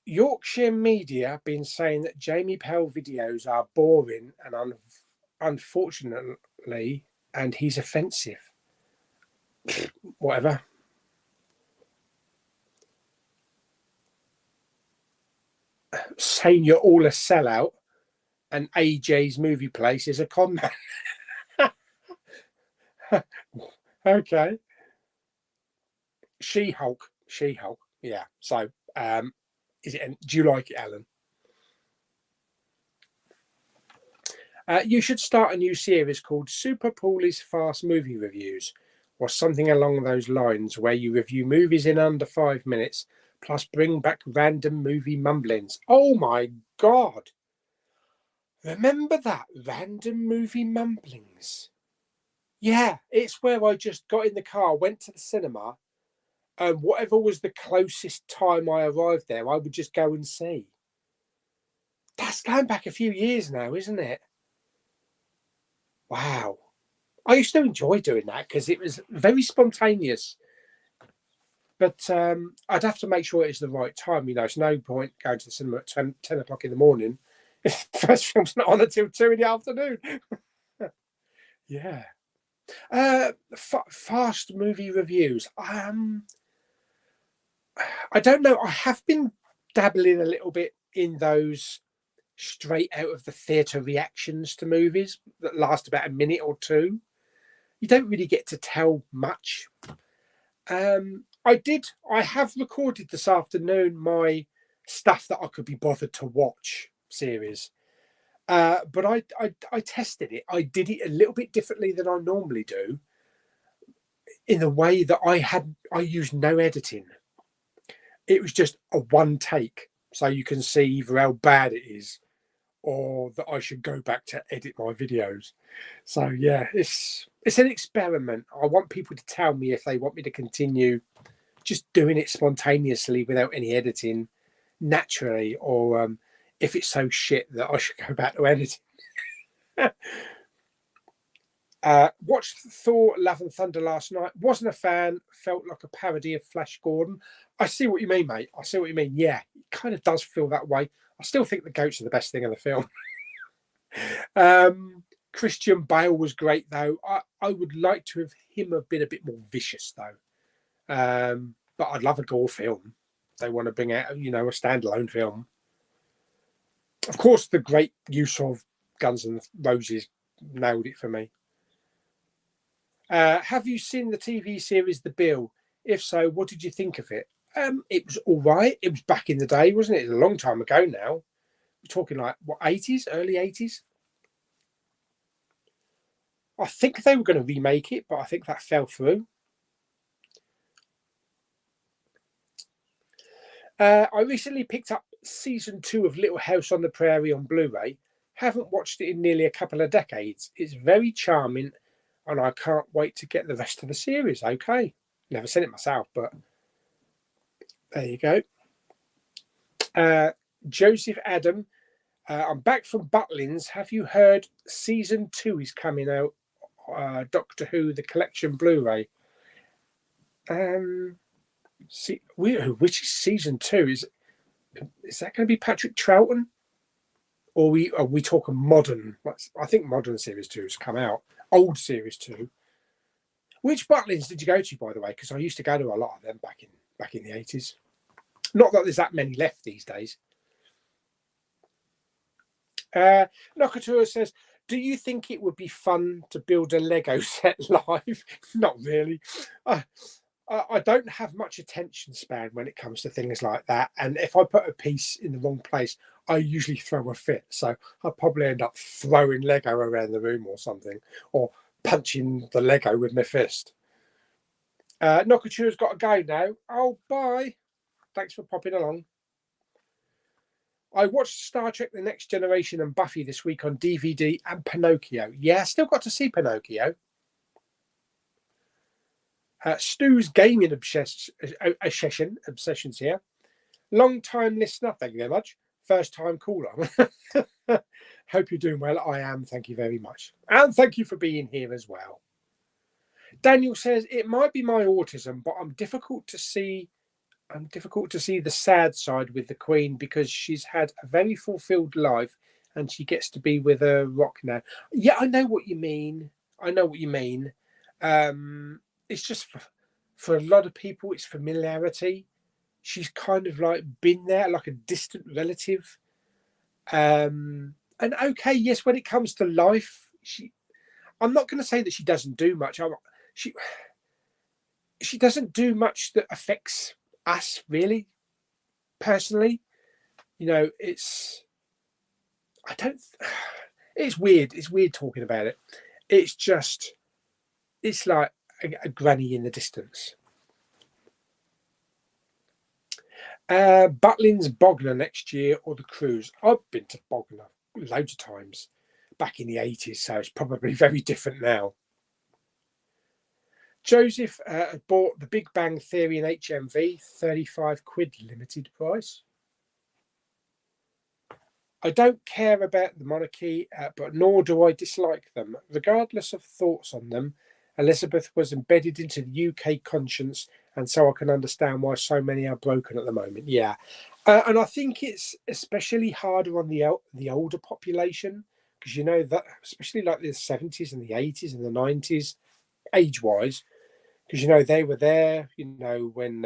Yorkshire Media been saying that Jamie Pell videos are boring and unfortunately, and he's offensive. Whatever. Saying you're all a sellout and AJ's movie place is a con man. Okay. She-Hulk. Yeah. So, do you like it, Alan? You should start a new series called Super Pauly's Fast Movie Reviews, or something along those lines, where you review movies in under 5 minutes, plus bring back random movie mumblings. Oh my God. Remember that? Random movie mumblings. Yeah, it's where I just got in the car, went to the cinema, and whatever was the closest time I arrived there, I would just go and see. That's going back a few years now, isn't it? Wow. I used to enjoy doing that because it was very spontaneous. But I'd have to make sure it's the right time. It's no point going to the cinema at 10 o'clock in the morning if the first film's not on until 2 in the afternoon. Yeah. Fast movie reviews. I don't know. I have been dabbling a little bit in those straight out of the theatre reactions to movies that last about a minute or two. You don't really get to tell much. I have recorded this afternoon my stuff that I could be bothered to watch series. But I tested it. I did it a little bit differently than I normally do. in the way that I used no editing. It was just a one take, so you can see either how bad it is or that I should go back to edit my videos. So yeah, it's an experiment. I want people to tell me if they want me to continue just doing it spontaneously without any editing naturally, or if it's so shit that I should go back to editing. Watched Thor Love and Thunder last night. Wasn't a fan. Felt like a parody of Flash Gordon. I see what you mean, mate. I see what you mean. Yeah, it kind of does feel that way. I still think the goats are the best thing in the film. Christian Bale was great, though. I would like to have him have been a bit more vicious, though. But I'd love a gore film. They want to bring out, a standalone film. Of course, the great use of Guns N' Roses nailed it for me. Have you seen the TV series The Bill? If so, what did you think of it? It was all right. It was back in the day, wasn't it? It was a long time ago now. We're talking like, what, 80s? Early 80s? I think they were going to remake it, but I think that fell through. I recently picked up season 2 of Little House on the Prairie on Blu-ray. Haven't watched it in nearly a couple of decades. It's very charming, and I can't wait to get the rest of the series. Okay. Never seen it myself, but there you go. Joseph Adam, I'm back from Butlins. Have you heard season 2 is coming out? Doctor Who, the collection Blu-ray. Which is season 2? Is that going to be Patrick Troughton? Or are we talking modern? I think modern series 2 has come out. Old series 2. Which Butlins did you go to, by the way? Because I used to go to a lot of them back in the 80s. Not that there's that many left these days. Nakatura says, do you think it would be fun to build a Lego set live? Not really. I don't have much attention span when it comes to things like that. And if I put a piece in the wrong place, I usually throw a fit. So I'll probably end up throwing Lego around the room or something, or punching the Lego with my fist. Nokatura's got to go now. Oh, bye. Thanks for popping along. I watched Star Trek The Next Generation and Buffy this week on DVD, and Pinocchio. Yeah, still got to see Pinocchio. Stu's gaming obsessions here. Long time listener, thank you very much. First time caller. Hope you're doing well. I am, thank you very much. And thank you for being here as well. Daniel says, it might be my autism, but I'm difficult to see the sad side with the Queen, because she's had a very fulfilled life and she gets to be with a rock now. Yeah, I know what you mean. It's just for a lot of people, it's familiarity. She's kind of like been there, like a distant relative. And okay, yes, when it comes to life, I'm not going to say that she doesn't do much. She doesn't do much that affects us, really, personally. It's weird. It's weird talking about it. It's like a granny in the distance. Butlins Bognor next year, or the cruise. I've been to Bognor loads of times back in the 80s, so it's probably very different now. Joseph bought The Big Bang Theory in HMV, 35 quid limited price. I don't care about the monarchy, but nor do I dislike them. Regardless of thoughts on them, Elizabeth was embedded into the UK conscience, and so I can understand why so many are broken at the moment. Yeah. And I think it's especially harder on the older population, because that, especially like the 70s and the 80s and the 90s, age-wise, because they were there, when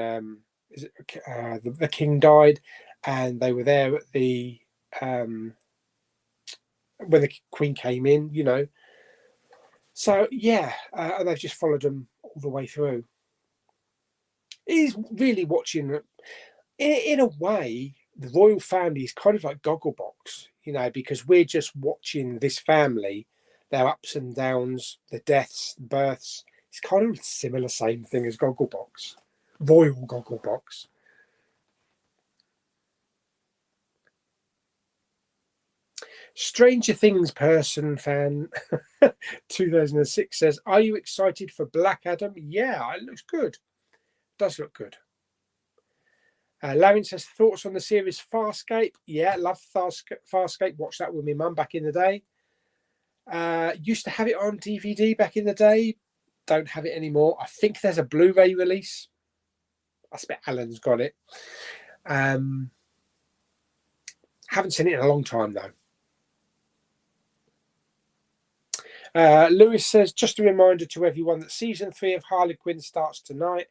the king died, and they were there at the when the Queen came in, So yeah, and they've just followed them all the way through. He's really watching, in a way, the royal family is kind of like Gogglebox, because we're just watching this family, their ups and downs, the deaths, births, It's kind of similar, same thing as Gogglebox, Royal Gogglebox. Stranger Things person fan 2006 says, are you excited for Black Adam? Yeah, it looks good. It does look good. Larry says, thoughts on the series Farscape? Yeah, love Farscape. Watched that with my mum back in the day. Used to have it on DVD back in the day. Don't have it anymore. I think there's a Blu-ray release. I expect Alan's got it. Haven't seen it in a long time though. Lewis says, just a reminder to everyone that season 3 of Harley Quinn starts tonight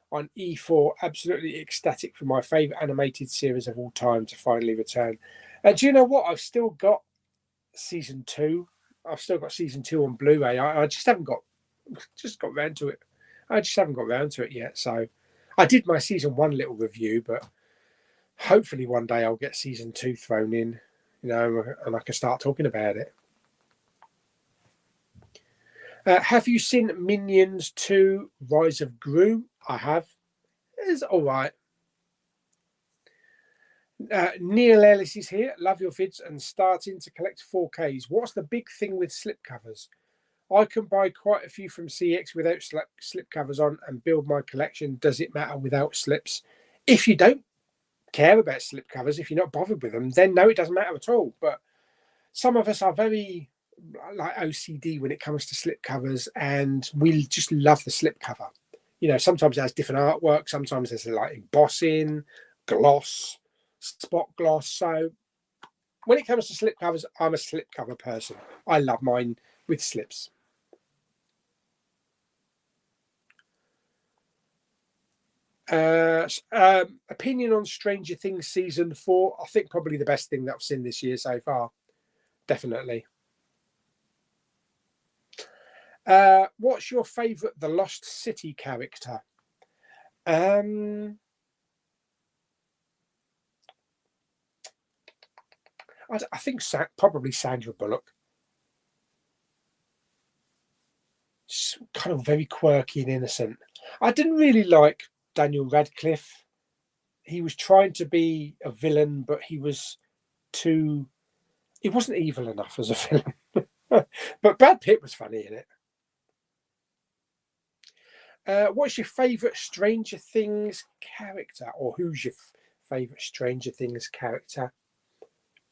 on E4. Absolutely ecstatic for my favourite animated series of all time to finally return. Do you know what? I've still got season 2. I've still got season 2 on Blu-ray. I just haven't got round to it. I just haven't got round to it yet. So I did my season 1 little review, but hopefully one day I'll get season 2 thrown in, you know, and I can start talking about it. Have you seen Minions 2 Rise of Gru? I have. It's all right. Neil Ellis is here. Love your vids and starting to collect 4Ks. What's the big thing with slipcovers? I can buy quite a few from CX without slipcovers on and build my collection. Does it matter without slips? If you don't care about slipcovers, if you're not bothered with them, then no, it doesn't matter at all. But some of us are very like OCD when it comes to slipcovers, and we just love the slipcover. You know, sometimes it has different artwork, sometimes there's like embossing, gloss, spot gloss. So when it comes to slipcovers, I'm a slipcover person. I love mine with slips. Opinion on Stranger Things season 4. I think probably the best thing that I've seen this year so far. Definitely. What's your favourite The Lost City character? I think probably Sandra Bullock. She's kind of very quirky and innocent. I didn't really like Daniel Radcliffe. He was trying to be a villain, but he wasn't evil enough as a villain. But Brad Pitt was funny in it. What's your favourite Stranger Things character, or who's your favourite Stranger Things character?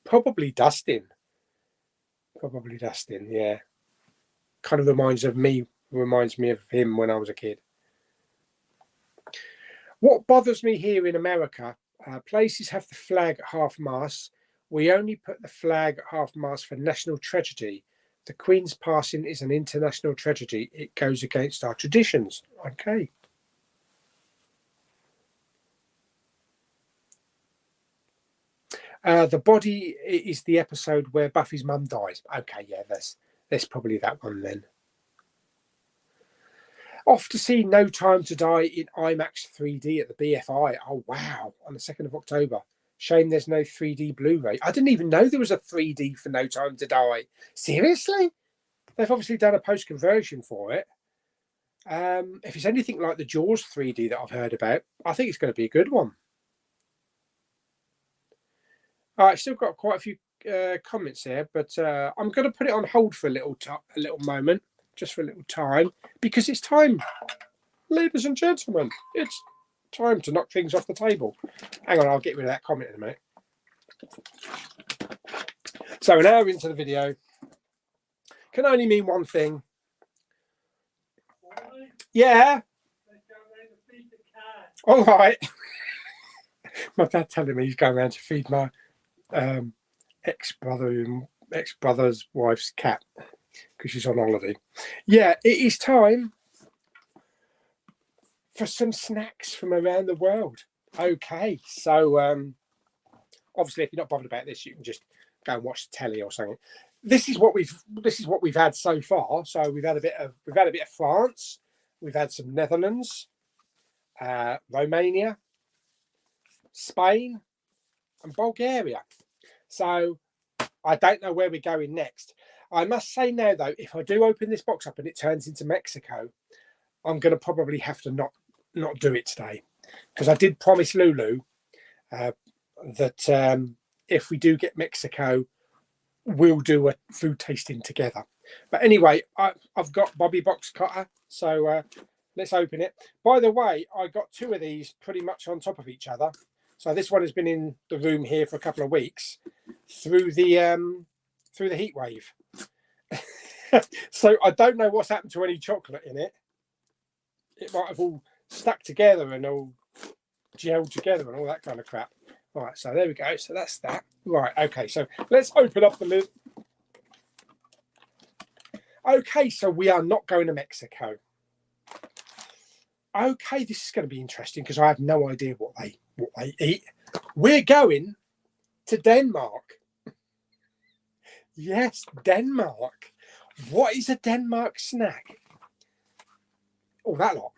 Probably Dustin. Yeah. Kind of reminds me of him when I was a kid. What bothers me here in America, places have the flag at half-mast. We only put the flag at half-mast for national tragedy. The Queen's passing is an international tragedy. It goes against our traditions. Okay. The Body is the episode where Buffy's mum dies. Okay, yeah, that's probably that one then. Off to see No Time to Die in IMAX 3D at the BFI. Oh, wow. On the 2nd of October. Shame there's no 3D Blu-ray. I didn't even know there was a 3D for No Time to Die. Seriously? They've obviously done a post-conversion for it. If it's anything like the Jaws 3D that I've heard about, I think it's going to be a good one. I've still got quite a few comments here, but I'm going to put it on hold for a little moment, just for a little time, because it's time, ladies and gentlemen, it's time to knock things off the table. Hang on, I'll get rid of that comment in a minute. So an hour into the video can only mean one thing. Yeah. All right. My dad telling me he's going around to feed my ex-brother's wife's cat because she's on holiday. Yeah, it is time for some snacks from around the world. Okay, so obviously, if you're not bothered about this, you can just go and watch the telly or something. This is what we've had so far. So we've had a bit of France, we've had some Netherlands, Romania, Spain, and Bulgaria. So I don't know where we're going next. I must say now, though, if I do open this box up and it turns into Mexico, I'm going to probably have to not do it today, because I did promise Lulu that if we do get Mexico, we'll do a food tasting together. But anyway, I've got Bobby Box Cutter, so let's open it. By the way, I got 2 of these pretty much on top of each other. So this one has been in the room here for a couple of weeks through the heat wave. So I don't know what's happened to any chocolate in it. It might have all stuck together and all gelled together and all that kind of crap. Right, so there we go. So that's that. Right, okay, so let's open up the lid. Okay, so we are not going to Mexico. Okay, this is going to be interesting because I have no idea what they eat. We're going to Denmark. Yes, Denmark. What is a Denmark snack? Oh, that lot.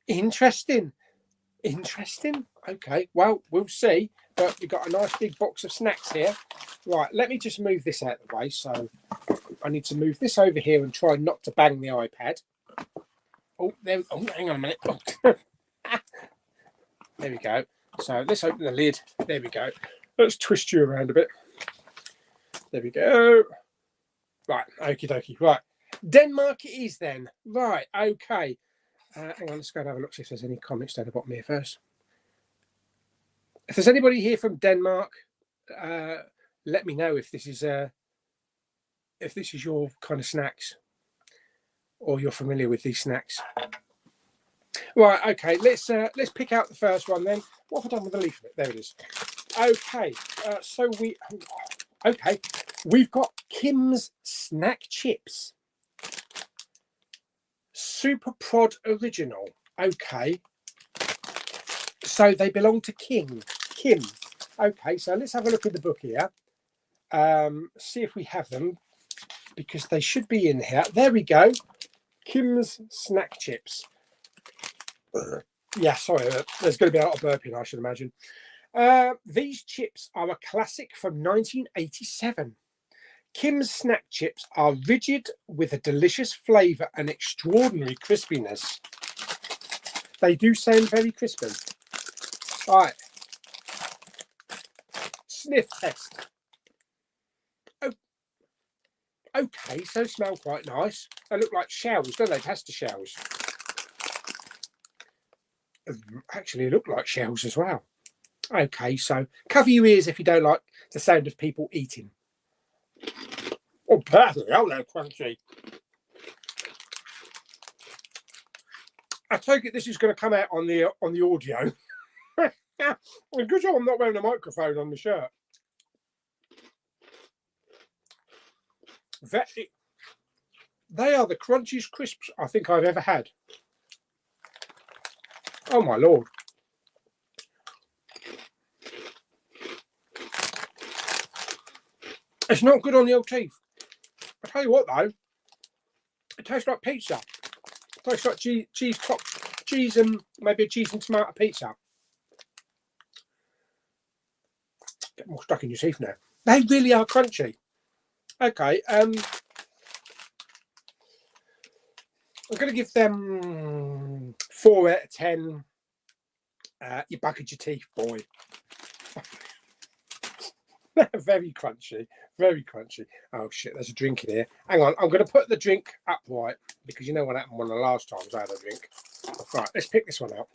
Interesting. Interesting. Okay, well, we'll see. But we've got a nice big box of snacks here. Right, let me just move this out of the way. So I need to move this over here and try not to bang the iPad. Oh, there. Oh, hang on a minute. There we go. So let's open the lid. There we go. Let's twist you around a bit. There we go. Right, okie dokie. Right, Denmark it is then. Right, okay. Hang on, let's go and have a look, see if there's any comments down the bottom here first. If there's anybody here from Denmark, let me know if this is your kind of snacks, or you're familiar with these snacks. Right, okay. Let's pick out the first one then. What have I done with the leaf of it? There it is. Okay, so we've got Kim's snack chips. Super Prod Original. Okay. So they belong to Kim. Okay, so let's have a look at the book here. See if we have them, because they should be in here. There we go. Kim's snack chips. Yeah, sorry, there's going to be a lot of burping, I should imagine. These chips are a classic from 1987. Kim's snack chips are rigid with a delicious flavour and extraordinary crispiness. They do sound very crispy. All right. Sniff test. Oh, okay, so smell quite nice. They look like shells, don't they? Pasta shells. Actually look like shells as well. Okay, so cover your ears if you don't like the sound of people eating. Oh, perfect. Oh, they're crunchy. I take it this is going to come out on the audio. Good job I'm not wearing a microphone on the shirt. They are the crunchiest crisps I think I've ever had. Oh my lord. It's not good on the old teeth. I tell you what though, it tastes like pizza. It tastes like cheese and maybe a cheese and tomato pizza. Get more stuck in your teeth now. They really are crunchy. Okay, I'm going to give them 4 out of 10. You bucket your teeth, boy. Very crunchy, very crunchy. Oh shit, there's a drink in here. Hang on, I'm going to put the drink upright because you know what happened one of the last times I had a drink. Right, let's pick this one out.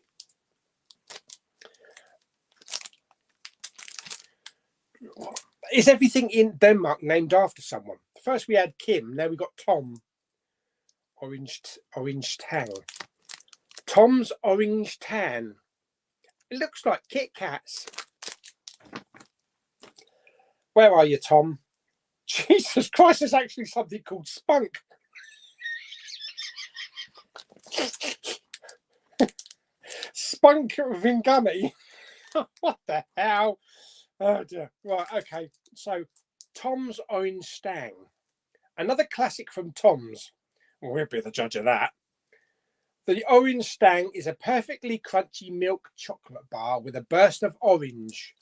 Is everything in Denmark named after someone? First we had Kim, now we got Tom. Orange Tang. Tom's Orange Tan. It looks like Kit Kats. Where are you, Tom? Jesus Christ, there's actually something called Spunk. Spunk Vingummy. What the hell? Oh dear. Right, okay. So, Tom's Orange Stang. Another classic from Tom's. We'll be the judge of that. The Orange Stang is a perfectly crunchy milk chocolate bar with a burst of orange.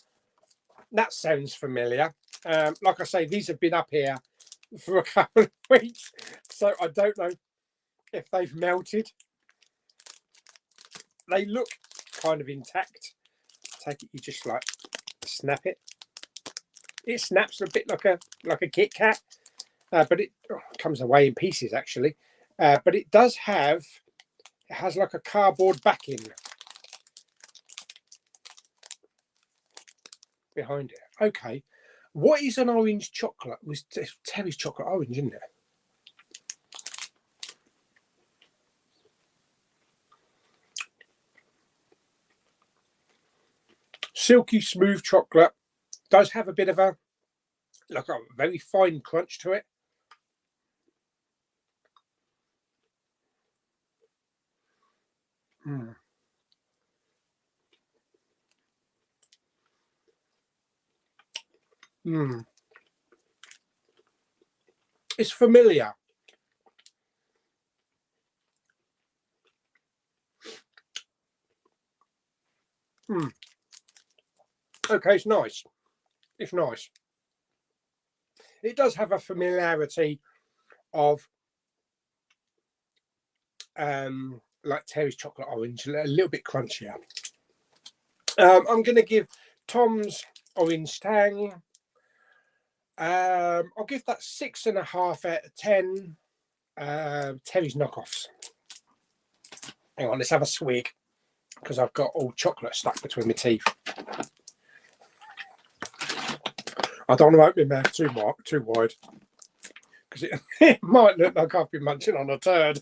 That sounds familiar. Like I say, these have been up here for a couple of weeks, so I don't know if they've melted. They look kind of intact. Take it, you just like snap it. It snaps a bit like a Kit Kat, but it comes away in pieces actually. But it has like a cardboard backing behind it. Okay, what is an orange chocolate? It was Terry's chocolate orange, isn't it? Silky smooth chocolate. Does have a bit of a very fine crunch to it. It's familiar. Okay, it's nice. It's nice. It does have a familiarity of like Terry's chocolate orange, a little bit crunchier. I'm going to give Tom's Orange Tang. I'll give that 6.5 out of 10. Terry's knockoffs. Hang on, let's have a swig because I've got all chocolate stuck between my teeth. I don't want to open my mouth too wide because it might look like I've been munching on a turd.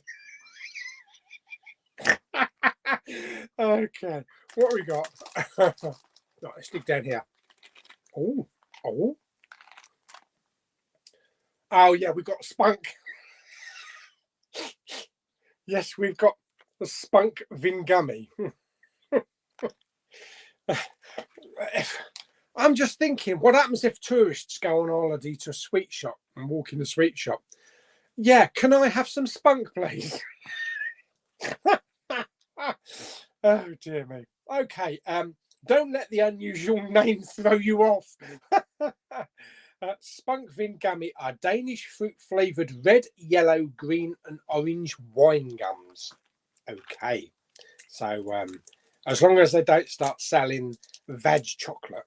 Okay, what we got? Right, let's dig down here. Oh yeah, we've got spunk. Yes, we've got the spunk Vingummy. I'm just thinking, what happens if tourists go on holiday to a sweet shop and walk in the sweet shop? Yeah, can I have some spunk, please? Oh dear me. Okay, don't let the unusual name throw you off. Spunk Vingummy are Danish fruit flavoured red, yellow, green and orange wine gums. Okay, so as long as they don't start selling veg chocolate.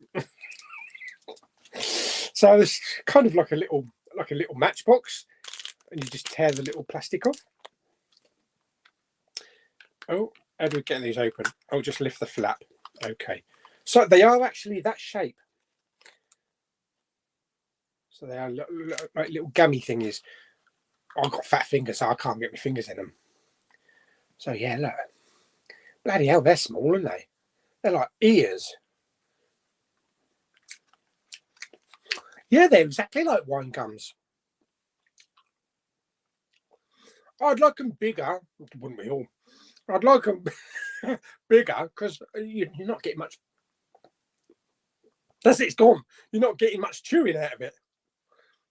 So it's kind of like a little matchbox, and you just tear the little plastic off. Oh, how do we get these open? I'll just lift the flap. Okay, so they are actually that shape. So they are like little gummy thingies. I've got fat fingers, so I can't get my fingers in them. So yeah, look. Bloody hell, they're small, aren't they? They're like ears. Yeah, they're exactly like wine gums. I'd like them bigger, wouldn't we all? I'd like them bigger because you're not getting much. That's it, it's gone. You're not getting much chewing out of it.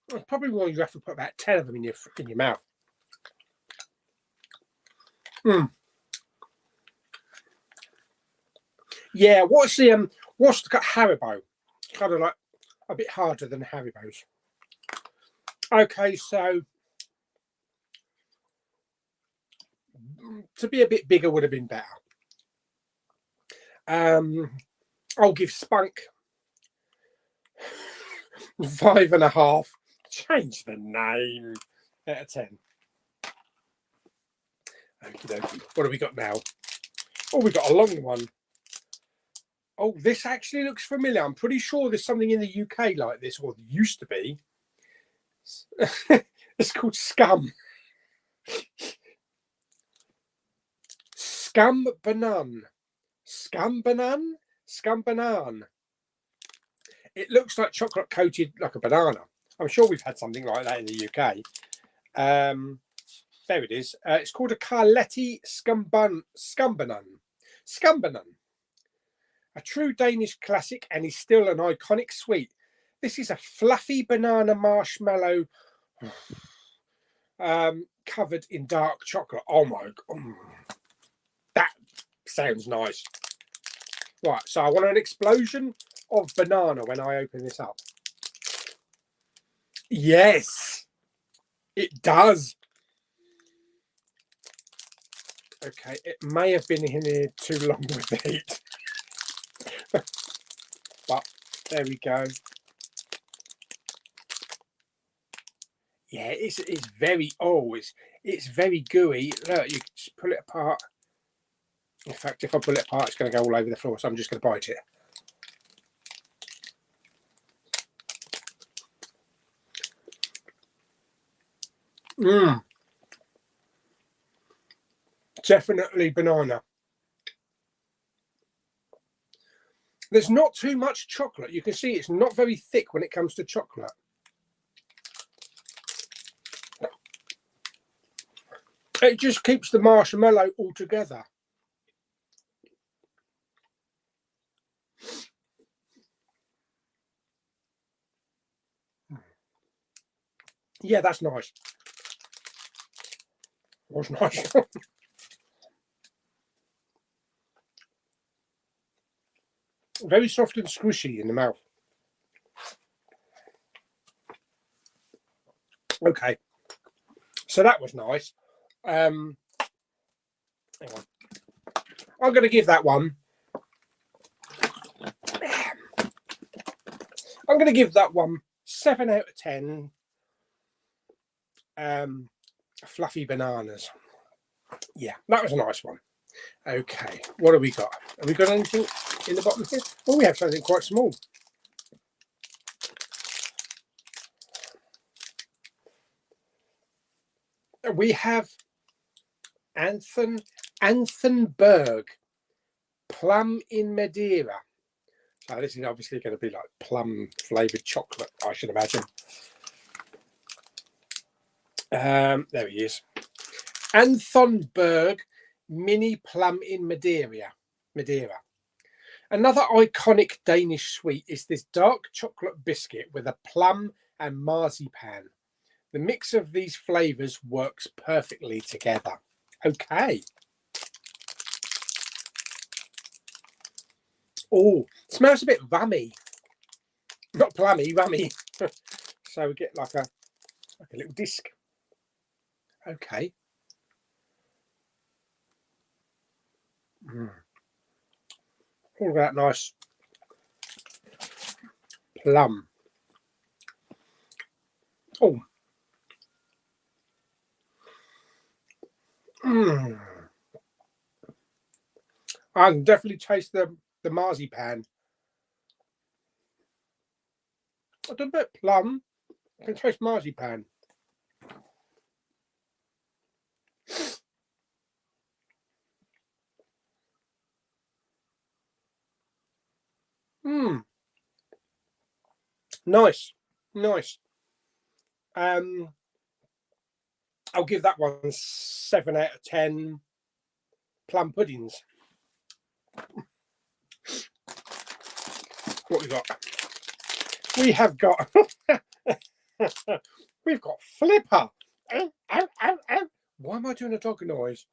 That's probably why you have to put about 10 of them in your mouth. Yeah, what's the Haribo? Kind of like a bit harder than Haribo's. Okay, so to be a bit bigger would have been better. I'll give Spunk 5.5. Change the name out of 10. Okey-dokey. What have we got now? Oh, we've got a long one. Oh, this actually looks familiar. I'm pretty sure there's something in the UK like this, or there used to be. It's called Scum. Scum Banan. Scum Banan? Scum Banan. It looks like chocolate coated like a banana. I'm sure we've had something like that in the UK. There it is. It's called a Carletti Scumbanan. Scumbanan. A true Danish classic and is still an iconic sweet. This is a fluffy banana marshmallow covered in dark chocolate. Oh my God. That sounds nice. Right, so I want an explosion of banana when I open this up. Yes, it does. Okay, it may have been in here too long with the heat. But there we go. Yeah, it's very it's very gooey. Look, you can just pull it apart. In fact, if I pull it apart, it's going to go all over the floor, so I'm just going to bite it. Definitely banana. There's not too much chocolate. You can see it's not very thick when it comes to chocolate. It just keeps the marshmallow all together. Yeah, that's nice. Was nice. Very soft and squishy in the mouth. Okay, so that was nice. Hang on. I'm going to give that one. I'm going to give that one 7 out of 10. Fluffy bananas. Yeah, that was a nice one. Okay, what have we got? Have we got anything in the bottom here? Oh, we have something quite small. We have Anthenberg plum in Madeira. So this is obviously going to be like plum flavoured chocolate, I should imagine. There he is. Anthenberg mini plum in Madeira. Another iconic Danish sweet is this dark chocolate biscuit with a plum and marzipan. The mix of these flavours works perfectly together. Okay. Oh, smells a bit rummy. Not plummy, rummy. So we get like a little disc. Okay. All that nice plum. Oh. I can definitely taste the marzipan. A little bit plum. I can taste marzipan. Nice. I'll give that one 7 out of 10 plum puddings. What we got? We have got we've got Flipper. Why am I doing a dog noise?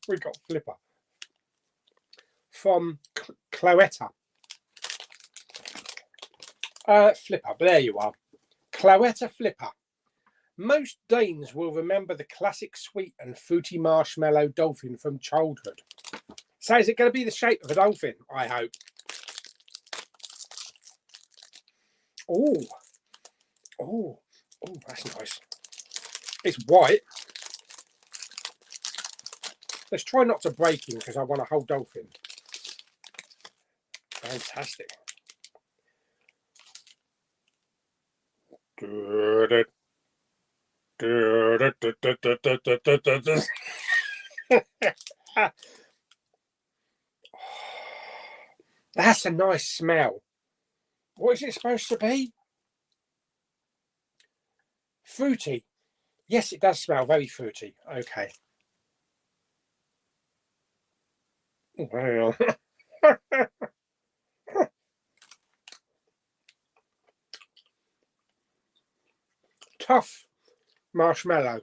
We've got Flipper from Cloetta. Flipper, there you are. Cloetta Flipper. Most Danes will remember the classic sweet and fruity marshmallow dolphin from childhood. So is it going to be the shape of a dolphin? I hope. Oh, that's nice. It's white. Let's try not to break him because I want a whole dolphin. Fantastic. That's a nice smell. What is it supposed to be? Fruity. Yes, it does smell very fruity. Okay. Well. Tough marshmallow.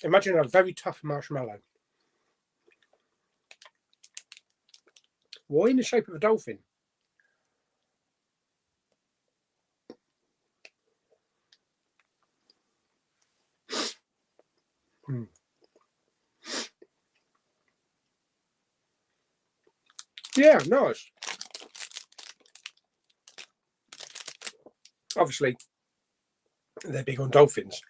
Imagine a very tough marshmallow. Why in the shape of a dolphin? Yeah, nice. Obviously, they're big on dolphins.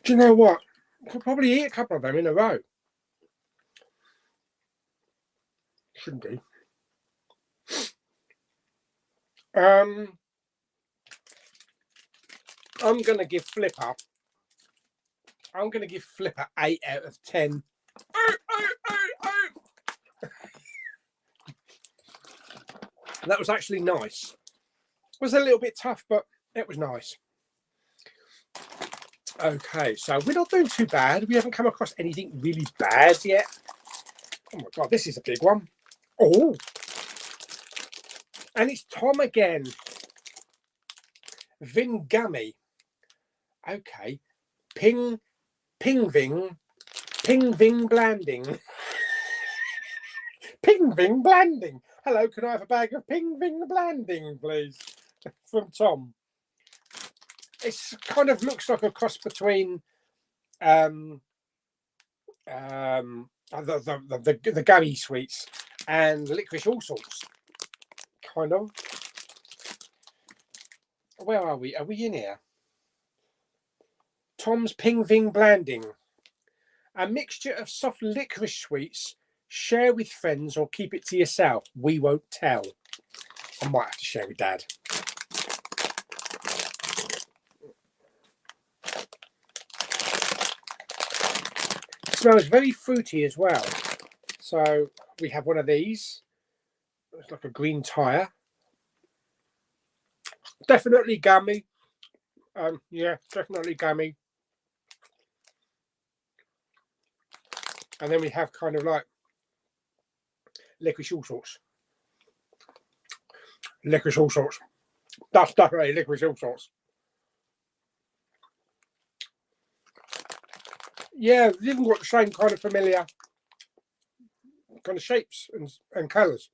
Do you know what? I could probably eat a couple of them in a row. Shouldn't do. I'm going to give Flipper 8 out of 10. That was actually nice. It was a little bit tough, but it was nice. Okay, so we're not doing too bad. We haven't come across anything really bad yet. Oh my God, this is a big one. Oh, and it's Tom again. Vingummy. Okay. Ping Ving Blanding. Ping Ving Blanding. Hello, can I have a bag of Ping Ving Blanding, please? From Tom. It's kind of looks like a cross between the gummy sweets and licorice all sorts. Kind of. Where are we? Are we in here? Tom's Ping Ving Blanding. A mixture of soft licorice sweets. Share with friends or keep it to yourself. We won't tell. I might have to share with Dad. It smells very fruity as well. So we have one of these. It's like a green tyre. Definitely gummy. Yeah, definitely gummy. And then we have kind of like licorice all sorts. Licorice all sorts. That's definitely licorice all sorts. Yeah, they've even got the same kind of familiar kind of shapes and colours.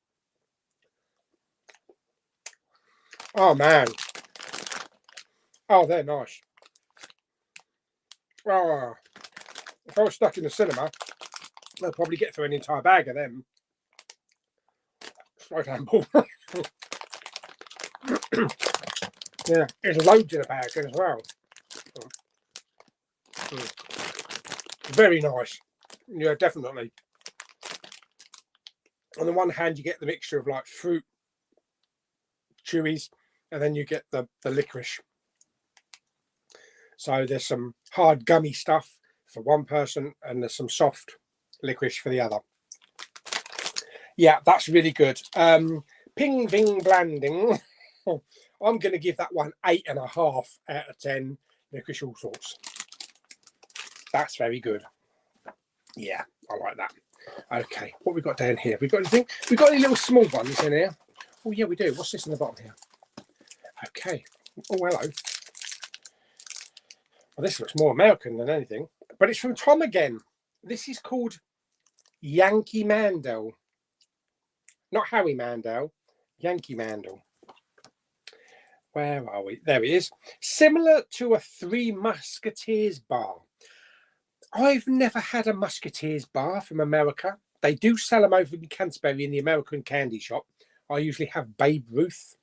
Oh man. Oh, they're nice. Oh, if I was stuck in the cinema, I'd probably get through an entire bag of them. Straight handball. Yeah, there's loads in a bag as well. Very nice. Yeah, definitely. On the one hand, you get the mixture of like fruit, chewies, and then you get the licorice. So there's some hard gummy stuff for one person, and there's some soft licorice for the other. Yeah, that's really good. Ping Ving Blanding. I'm going to give that one 8.5 out of 10 licorice all sorts. That's very good. Yeah, I like that. Okay, what we got down here? We got anything? We got any little small ones in here? Oh yeah, we do. What's this in the bottom here? Okay. Oh, hello. Well, this looks more American than anything, but it's from Tom again. This is called Yankee Mandel. Not Howie Mandel, Yankee Mandel. Where are we? There he is. Similar to a Three Musketeers bar. I've never had a Musketeers bar from America. They do sell them over in Canterbury in the American candy shop. I usually have Babe Ruth.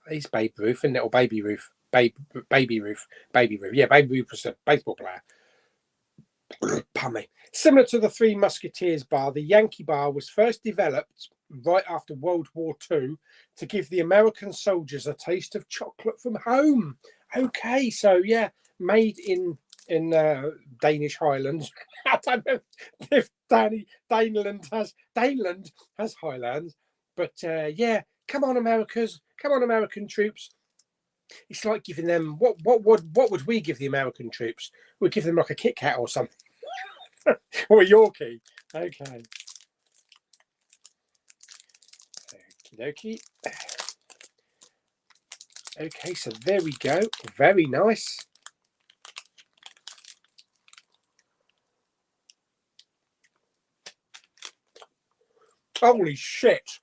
He's Babe Ruth, isn't it? Or Baby Ruth. Baby Ruth. Yeah, Babe Ruth was a baseball player. Pardon me. Similar to the Three Musketeers bar, the Yankee bar was first developed right after World War II to give the American soldiers a taste of chocolate from home. Okay, so yeah, made in Danish Highlands. I don't know if Daneland has Highlands, but yeah, come on, American troops. It's like giving them what would we give the American troops? We'd give them like a Kit Kat or something. Or a Yorkie. Okay. Okie dokie. Okay, so there we go. Very nice. Holy shit.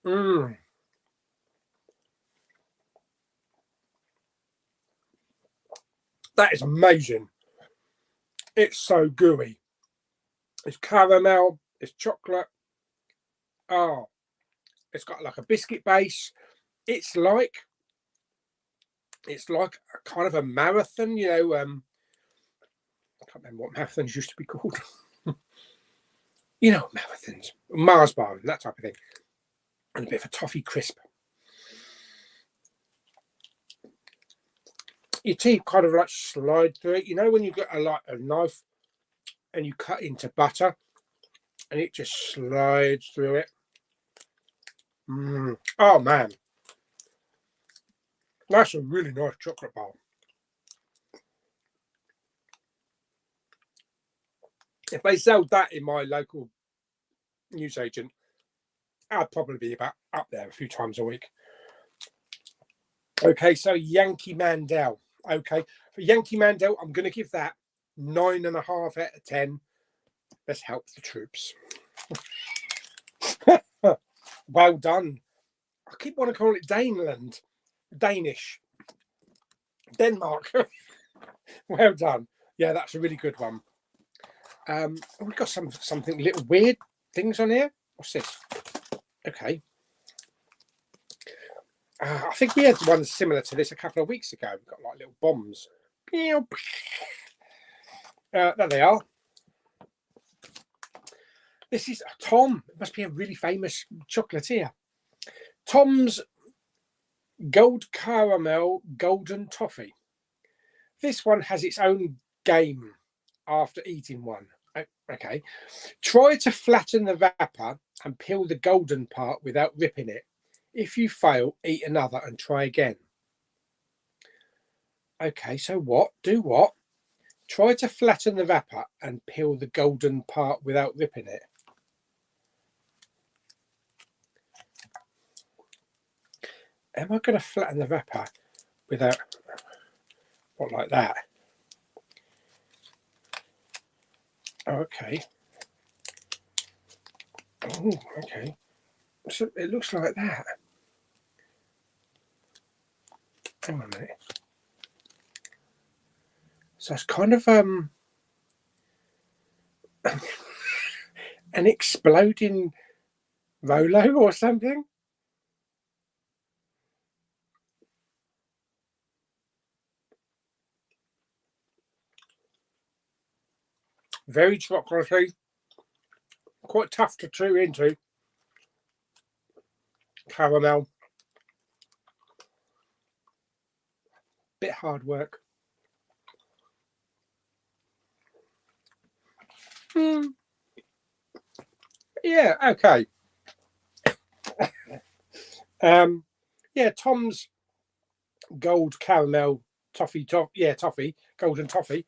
Mmm. That is amazing. It's so gooey. It's caramel. It's chocolate. Oh, it's got like a biscuit base. It's like a kind of a marathon, you know. I can't remember what marathons used to be called. You know, marathons, Mars bar, that type of thing, and a bit of a toffee crisp. Your teeth kind of like slide through it. You know when you get a knife and you cut into butter, and it just slides through it. Oh man, that's a really nice chocolate bar. If they sold that in my local newsagent, I'd probably be about up there a few times a week. Okay, so Yankee Mandel. Okay, for Yankee Mandel, I'm going to give that 9.5 out of 10. Let's help the troops. Well done. I keep wanting to call it Daneland. Danish. Denmark. Well done. Yeah, that's a really good one. We've got something little weird things on here. What's this? Okay. I think we had one similar to this a couple of weeks ago. We've got like little bombs. There they are. This is Tom. It must be a really famous chocolatier. Tom's Gold Caramel Golden Toffee. This one has its own game after eating one. Okay. Try to flatten the wrapper and peel the golden part without ripping it. If you fail, eat another and try again. Okay, so what? Do what? Try to flatten the wrapper and peel the golden part without ripping it. Am I going to flatten the wrapper without... What, like that? Okay. Oh, okay. So it looks like that. Hang on a minute. So it's kind of an exploding Rolo or something. Very chocolatey. Quite tough to chew into. Caramel. Bit hard work. Yeah, okay. Yeah, Tom's Gold Caramel Toffee, Golden Toffee.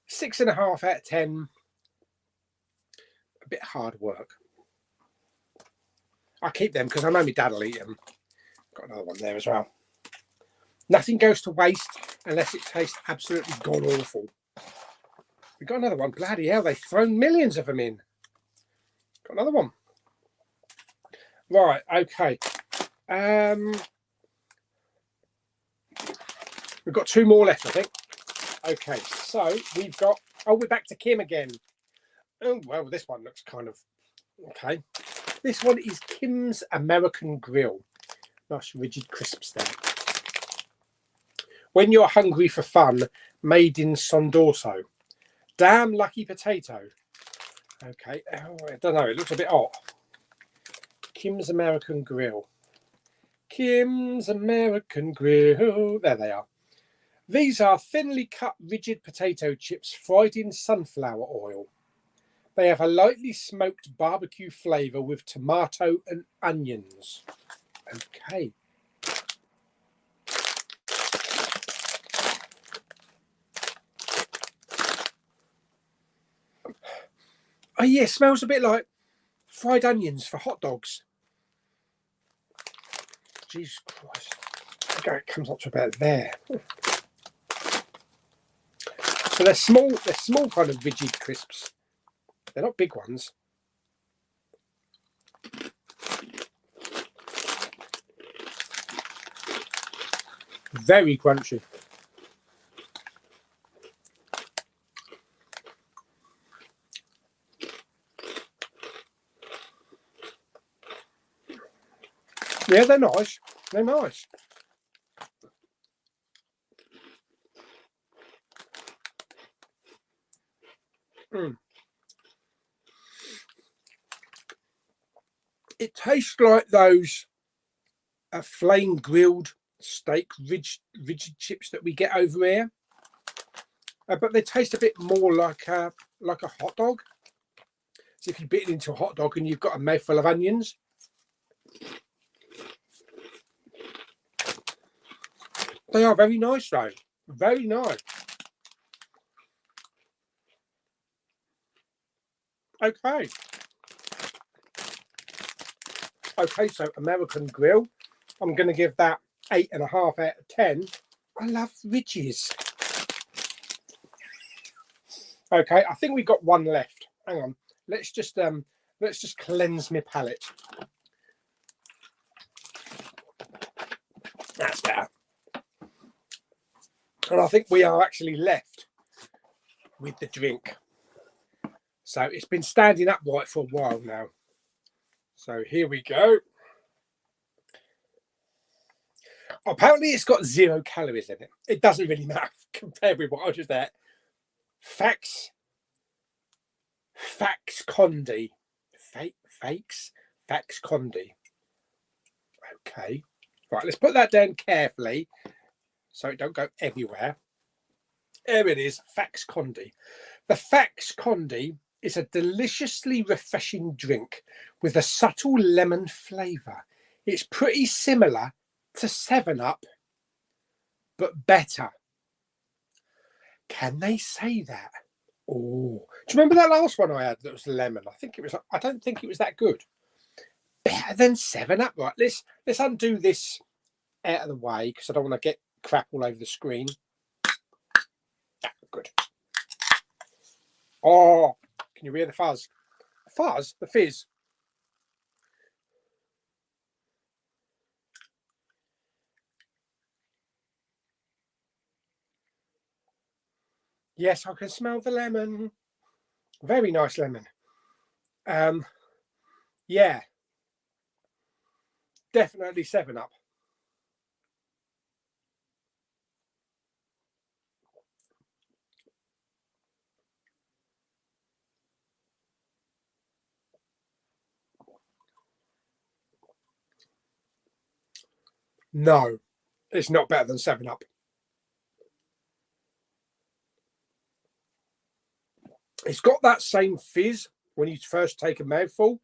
6.5 out of 10. A bit hard work. I keep them because I know my dad will eat them. Got another one there as well. Nothing goes to waste unless it tastes absolutely god awful. We've got another one. Bloody hell, they've thrown millions of them in. Got another one. Right, okay. We've got 2 more left, I think. Okay, so we've got... Oh, we're back to Kim again. Oh, well, this one looks kind of... Okay. This one is Kim's American Grill. Nice rigid crisps there. When you're hungry for fun, made in Sondorso. Damn lucky potato. Okay, oh, I don't know, it looks a bit hot. Kim's American Grill. Kim's American Grill. There they are. These are thinly cut rigid potato chips fried in sunflower oil. They have a lightly smoked barbecue flavour with tomato and onions. Okay. Oh yeah, it smells a bit like fried onions for hot dogs. Jesus Christ. Okay, it comes up to about there. So they're small kind of rigid crisps. They're not big ones. Very crunchy. Yeah, they're nice. They're nice. It tastes like those flame grilled steak rigid chips that we get over here, but they taste a bit more like a hot dog. So if you bit it into a hot dog and you've got a mouthful of onions. They are very nice though. Very nice. Okay. Okay, so American Grill. I'm going to give that 8.5 out of 10. I love ridges. Okay, I think we've got one left. Hang on. Let's just cleanse my palate. That's better. And I think we are actually left with the drink. So it's been standing upright for a while now. So here we go. Apparently it's got 0 calories in it. It doesn't really matter compared with what I just ate. Fax Condi. Fax Condi. Okay. Right, let's put that down carefully so it don't go everywhere. There it is, Fax Condi. The Fax Condi is a deliciously refreshing drink with a subtle lemon flavour. It's pretty similar to 7-Up, but better. Can they say that? Oh, do you remember that last one I had that was lemon? I don't think it was that good. Better than 7-Up, right? Let's undo this out of the way because I don't want to get crap all over the screen. Yeah, good. Oh, can you hear the fuzz? Fuzz? The fizz? Yes, I can smell the lemon. Very nice lemon. Yeah. Definitely 7-Up. No, it's not better than 7-Up. It's got that same fizz when you first take a mouthful.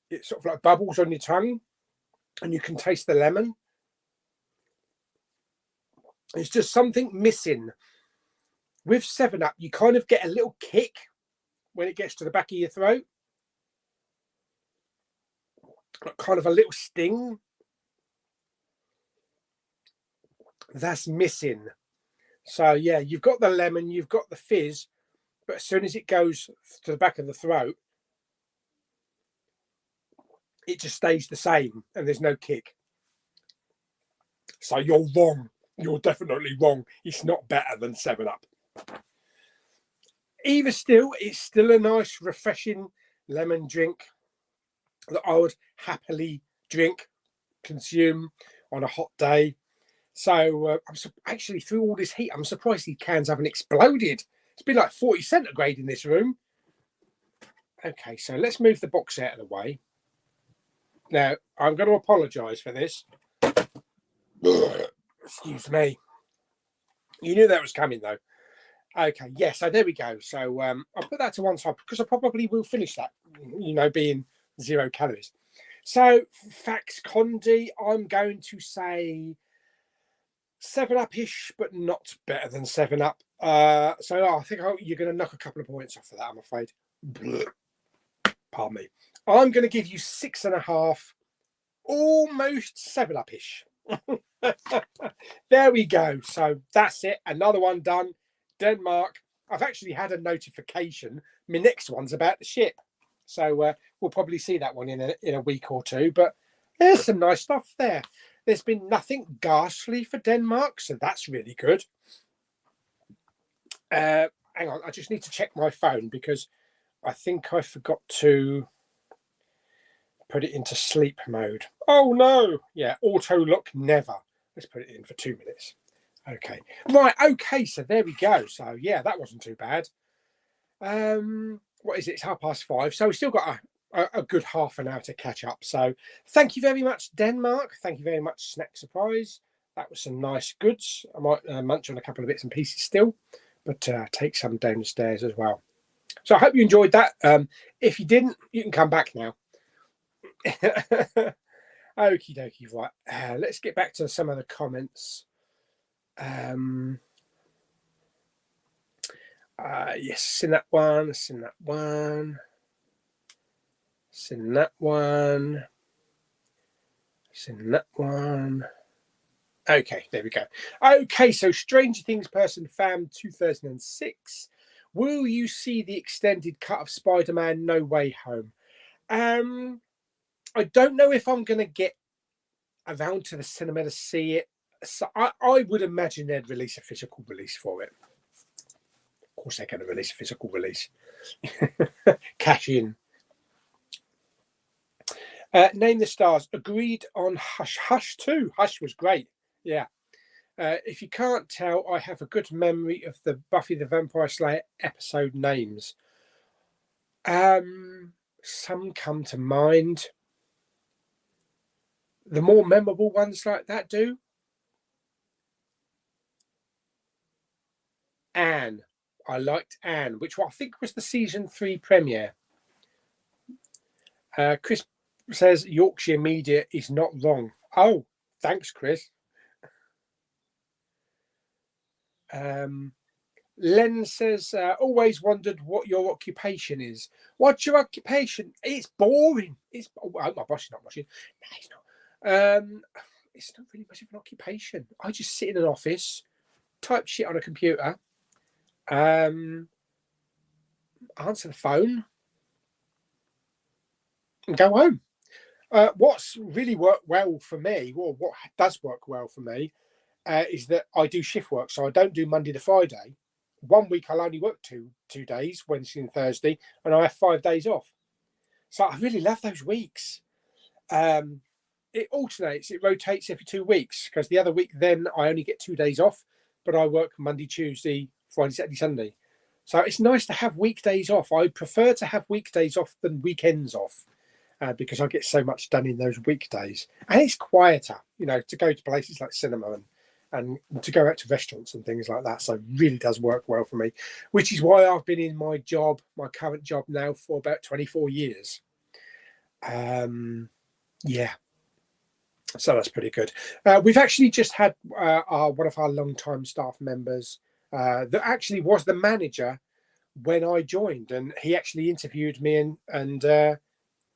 It sort of like bubbles on your tongue and you can taste the lemon. It's just something missing. With 7-Up, you kind of get a little kick when it gets to the back of your throat. Kind of a little sting. That's missing. So yeah, you've got the lemon, you've got the fizz, but as soon as it goes to the back of the throat, it just stays the same and there's no kick. So you're wrong. You're definitely wrong. It's not better than 7-Up. Either still, it's still a nice, refreshing lemon drink that I would happily drink, consume on a hot day. So I'm actually, through all this heat, I'm surprised these cans haven't exploded. It's been like 40 centigrade in this room. Okay, so let's move the box out of the way. Now, I'm going to apologise for this. Excuse me. You knew that was coming, though. Okay, yeah, so there we go. So I'll put that to one side because I probably will finish that, being 0 calories. So, Fax Condi, I'm going to say 7-Up-ish, but not better than 7-Up. I think you're going to knock a couple of points off of that, I'm afraid. Pardon me. I'm going to give you 6.5, almost 7-Up-ish. There we go. So that's it. Another one done. Denmark. I've actually had a notification. My next one's about the ship. So we'll probably see that one in a week or two. But there's some nice stuff there. There's been nothing ghastly for Denmark, so that's really good. Hang on, I just need to check my phone because I think I forgot to Put it into sleep mode. Oh no. Yeah, auto lock never. Let's put it in for 2 minutes. Okay. Right, okay, so there we go. So yeah, that wasn't too bad. What is it? It's 5:30. So we've still got a good half an hour to catch up. So thank you very much, Denmark. Thank you very much, Snack Surprise. That was some nice goods. I might munch on a couple of bits and pieces still, but take some downstairs as well. So I hope you enjoyed that. If you didn't, you can come back now. Okie dokie, right. Let's get back to some of the comments. Yes, seen that one, seen that one, seen that one, seen that one. Okay, there we go. Okay, so Stranger Things Person Fam 2006. Will you see the extended cut of Spider-Man No Way Home? I don't know if I'm going to get around to the cinema to see it. So I would imagine they'd release a physical release for it. Of course, they're going to release a physical release. Cash in. Name the stars. Agreed on Hush. Hush too. Hush was great. Yeah. If you can't tell, I have a good memory of the Buffy the Vampire Slayer episode names. Some come to mind. The more memorable ones like that do. Anne. I liked Anne, which I think was the season 3 premiere. Chris says Yorkshire media is not wrong. Oh, thanks, Chris. Len says, always wondered what your occupation is. What's your occupation? It's boring. I hope my boss is not watching. No, he's not. It's not really much of an occupation. I just sit in an office, type shit on a computer, answer the phone, and go home. What's really worked well for me, or what does work well for me, is that I do shift work. So I don't do Monday to Friday. 1 week I'll only work two days, Wednesday and Thursday, and I have 5 days off. So I really love those weeks. It alternates, it rotates every 2 weeks, because the other week then I only get 2 days off, but I work Monday, Tuesday, Friday, Saturday, Sunday. So it's nice to have weekdays off. I prefer to have weekdays off than weekends off, because I get so much done in those weekdays. And it's quieter, to go to places like cinema and to go out to restaurants and things like that. So it really does work well for me, which is why I've been in my current job now for about 24 years. Yeah. So that's pretty good. We've actually just had one of our long-time staff members that actually was the manager when I joined, and he actually interviewed me and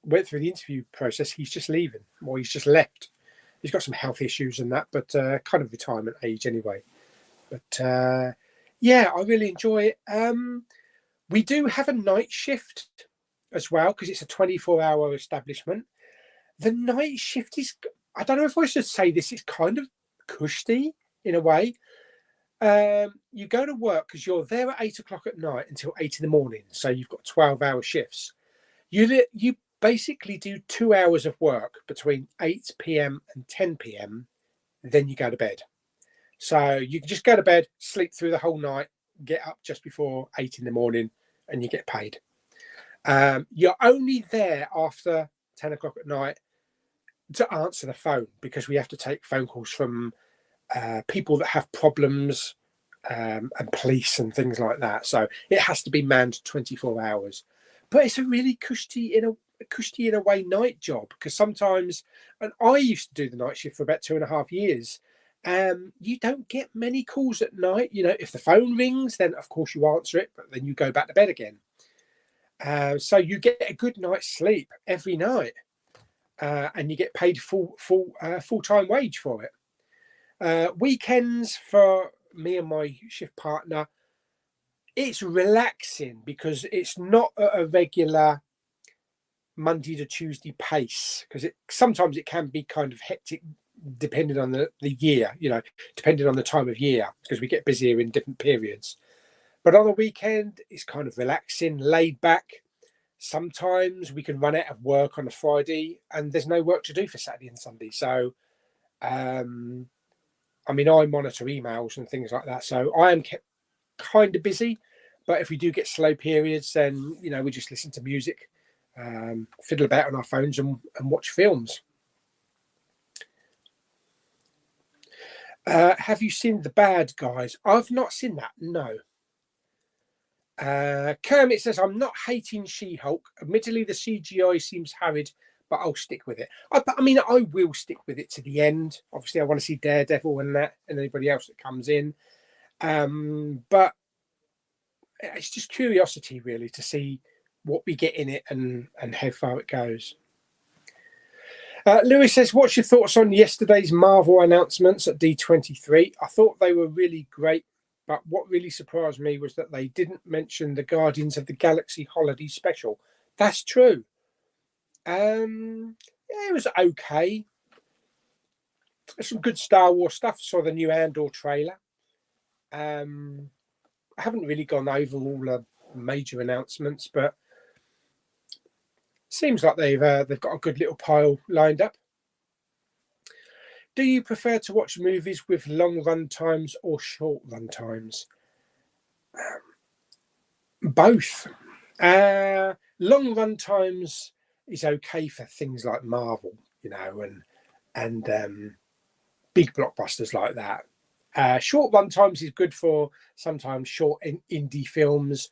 went through the interview process. He's just leaving, or he's just left. He's got some health issues and that, but kind of retirement age anyway. But yeah, I really enjoy it. We do have a night shift as well, because it's a 24-hour establishment. The night shift is, I don't know if I should say this, it's kind of cushy in a way. You go to work because you're there at 8 o'clock at night until 8 in the morning. So you've got 12-hour shifts. You basically do 2 hours of work between 8 p.m. and 10 p.m. Then you go to bed. So you can just go to bed, sleep through the whole night, get up just before 8 in the morning, and you get paid. You're only there after 10 o'clock at night to answer the phone, because we have to take phone calls from people that have problems, and police and things like that. So it has to be manned 24 hours. But it's a really cushy in a way night job, because sometimes, and I used to do the night shift for about 2.5 years, you don't get many calls at night. If the phone rings, then of course you answer it, but then you go back to bed again. So you get a good night's sleep every night, and you get paid full-time wage for it. Weekends for me and my shift partner, it's relaxing because it's not a regular Monday to Tuesday pace, because sometimes it can be kind of hectic depending on the year, depending on the time of year, because we get busier in different periods. But on the weekend, it's kind of relaxing, laid back. sometimes we can run out of work on a Friday and there's no work to do for Saturday and Sunday. So, I mean, I monitor emails and things like that. So I am kept kind of busy. But if we do get slow periods, then, you know, we just listen to music, fiddle about on our phones and watch films. Have you seen The Bad Guys? I've not seen that, no. Kermit says, I'm not hating She-Hulk. Admittedly, the CGI seems harried, but I'll stick with it. I mean, I will stick with it to the end. Obviously, I want to see Daredevil and that, and anybody else that comes in. But it's just curiosity, really, to see what we get in it and how far it goes. Lewis says, what's your thoughts on yesterday's Marvel announcements at D23? I thought they were really great, but what really surprised me was that they didn't mention the Guardians of the Galaxy holiday special. That's true. Yeah, it was okay. There's some good Star Wars stuff. Saw the new Andor trailer. I haven't really gone over all the major announcements, but seems like they've got a good little pile lined up. Do you prefer to watch movies with long run times or short run times? Both. Long run times is okay for things like Marvel, you know, and big blockbusters like that. Short run times is good for sometimes short indie films.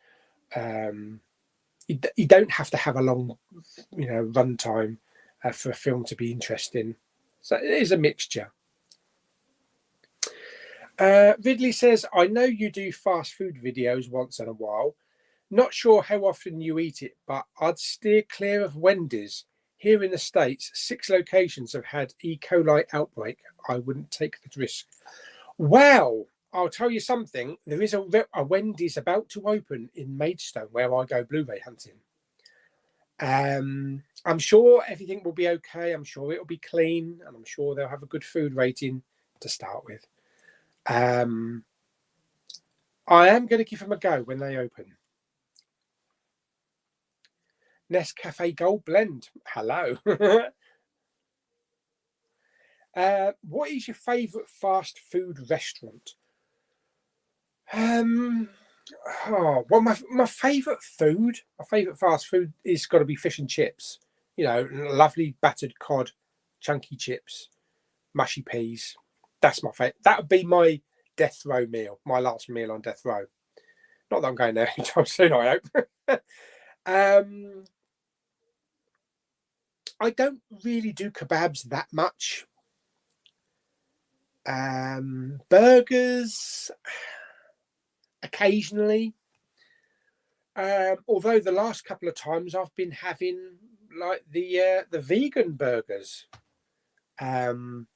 You don't have to have a long, you know, run time for a film to be interesting. So it is a mixture. Ridley says, I know you do fast food videos once in a while. Not sure how often you eat it, but I'd steer clear of Wendy's. Here in the States, 6 locations have had E. coli outbreak. I wouldn't take the risk. Well, I'll tell you something. There is a Wendy's about to open in Maidstone where I go Blu-ray hunting. I'm sure everything will be okay. I'm sure it'll be clean, and I'm sure they'll have a good food rating to start with. I am going to give them a go when they open. Nescafe Gold Blend. Hello. What is your favourite fast food restaurant? Well, my favourite food, my favourite fast food is got to be fish and chips. You know, lovely battered cod, chunky chips, mushy peas. That's my favourite. That would be my death row meal, my last meal on death row. Not that I'm going there anytime soon, I hope. I don't really do kebabs that much. Burgers occasionally. Although the last couple of times I've been having like the vegan burgers. And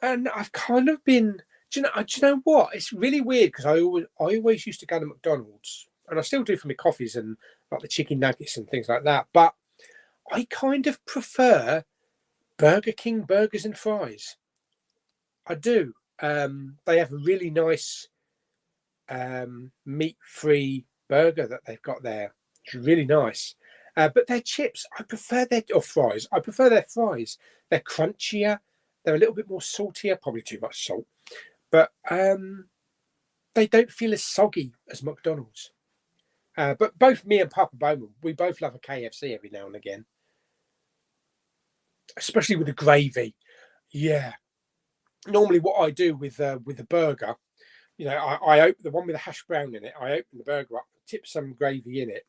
I've kind of been, do you know what? It's really weird because I always used to go to McDonald's, and I still do for my coffees and like the chicken nuggets and things like that. But I kind of prefer Burger King burgers and fries. I do. They have a really nice meat-free burger that they've got there. It's really nice. But their chips, I prefer fries. I prefer their fries. They're crunchier. They're a little bit more saltier, probably too much salt. But they don't feel as soggy as McDonald's. But both me and Papa Bowman, we both love a KFC every now and again. Especially with the gravy. Yeah. Normally what I do with the burger, you know, I open the one with the hash brown in it. I open the burger up, tip some gravy in it,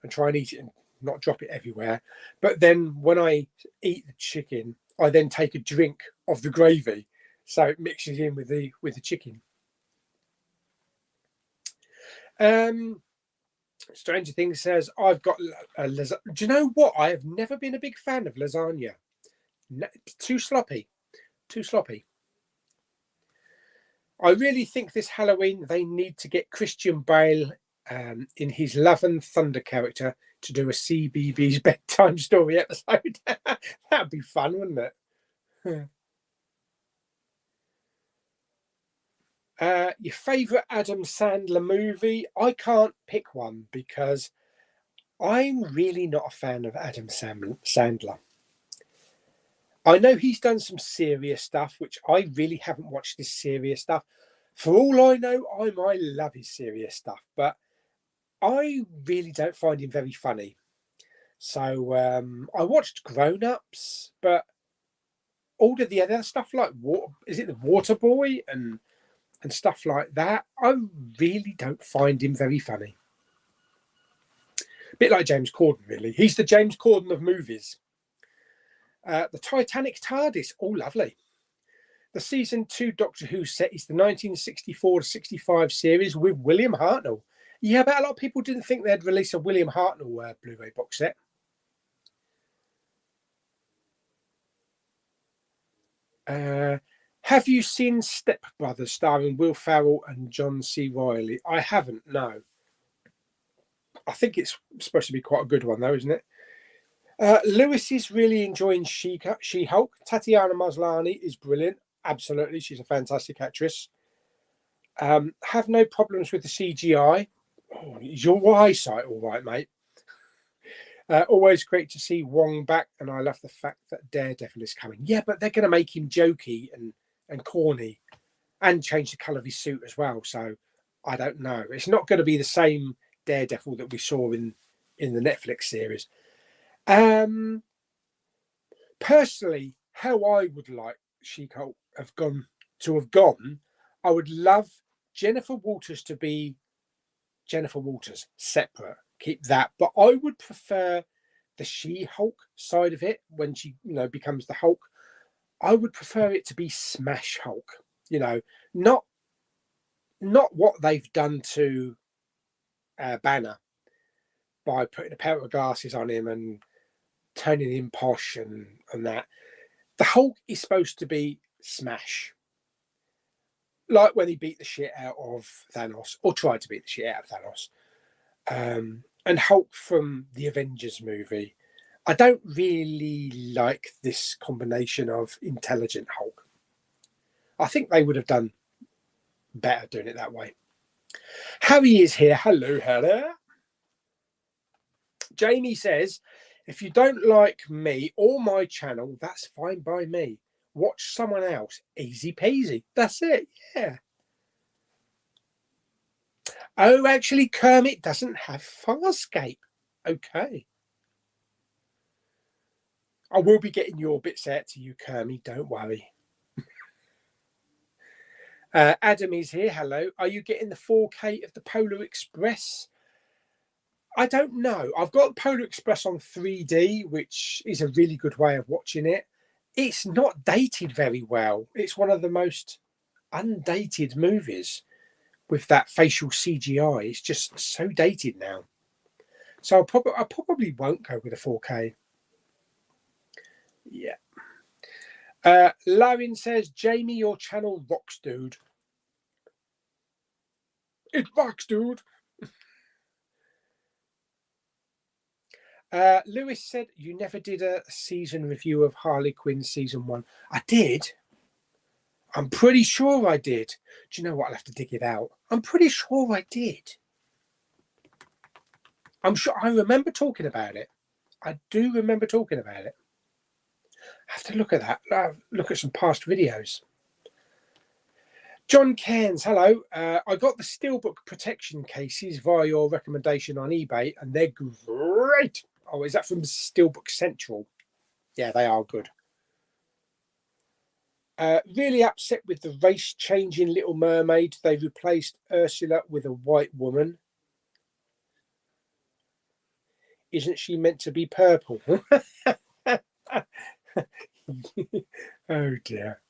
and try and eat it and not drop it everywhere. But then when I eat the chicken, I then take a drink of the gravy, so it mixes in with the chicken. Stranger Things says, I've got a lasagna. Do you know what? I have never been a big fan of lasagna. No, too sloppy. Too sloppy. I really think this Halloween they need to get Christian Bale in his Love and Thunder character to do a CBeebies bedtime story episode. That'd be fun, wouldn't it? Your favourite Adam Sandler movie? I can't pick one because I'm really not a fan of Adam Sandler. I know he's done some serious stuff, which I really haven't watched his serious stuff. For all I know, I might love his serious stuff, but I really don't find him very funny. So I watched Grown Ups, but all of the other stuff like is it the Water Boy and stuff like that, I really don't find him very funny. A bit like James Corden, really. He's the James Corden of movies. The Titanic TARDIS, oh lovely. The season 2 Doctor Who set is the 1964 to 65 series with William Hartnell. Yeah, but a lot of people didn't think they'd release a William Hartnell Blu-ray box set. Have you seen Step Brothers starring Will Ferrell and John C. Reilly? I haven't, no. I think it's supposed to be quite a good one though, isn't it? Lewis is really enjoying She-Hulk. Tatiana Maslany is brilliant. Absolutely, she's a fantastic actress. Have no problems with the CGI. Oh, is your eyesight all right, mate? Always great to see Wong back, and I love the fact that Daredevil is coming. Yeah, but they're going to make him jokey and corny and change the colour of his suit as well. So I don't know. It's not going to be the same Daredevil that we saw in the Netflix series. Personally, how I would like She-Hulk to have gone, I would love Jennifer Walters to be Jennifer Walters, separate. Keep that, but I would prefer the She-Hulk side of it when she, becomes the Hulk. I would prefer it to be Smash Hulk. Not what they've done to Banner by putting a pair of glasses on him and turning him posh and that. The Hulk is supposed to be Smash. Like when he beat the shit out of Thanos, or tried to beat the shit out of Thanos. And Hulk from the Avengers movie. I don't really like this combination of intelligent Hulk. I think they would have done better doing it that way. Harry is here. Hello, hello. Jamie says, if you don't like me or my channel, that's fine by me. Watch someone else. Easy peasy. That's it. Yeah. Oh, actually, Kermit doesn't have Farscape. Okay. I will be getting your bits out to you, Kermit. Don't worry. Adam is here. Hello. Are you getting the 4K of the Polar Express? I don't know. I've got Polar Express on 3D, which is a really good way of watching it. It's not dated very well. It's one of the most undated movies with that facial CGI. It's just so dated now. So I probably won't go with a 4K. Yeah. Larin says, Jamie, your channel rocks, dude. It rocks, dude. Lewis said, you never did a season review of Harley Quinn season 1. I did. I'm pretty sure I did. Do you know what? I'll have to dig it out. I'm pretty sure I did. I'm sure I remember talking about it. I do remember talking about it. I have to look at that. Look at some past videos. John Cairns, hello. I got the Steelbook protection cases via your recommendation on eBay, and they're great. Oh, is that from Steelbook Central? Yeah, they are good. Really upset with the race change in Little Mermaid. They replaced Ursula with a white woman. Isn't she meant to be purple? Oh dear.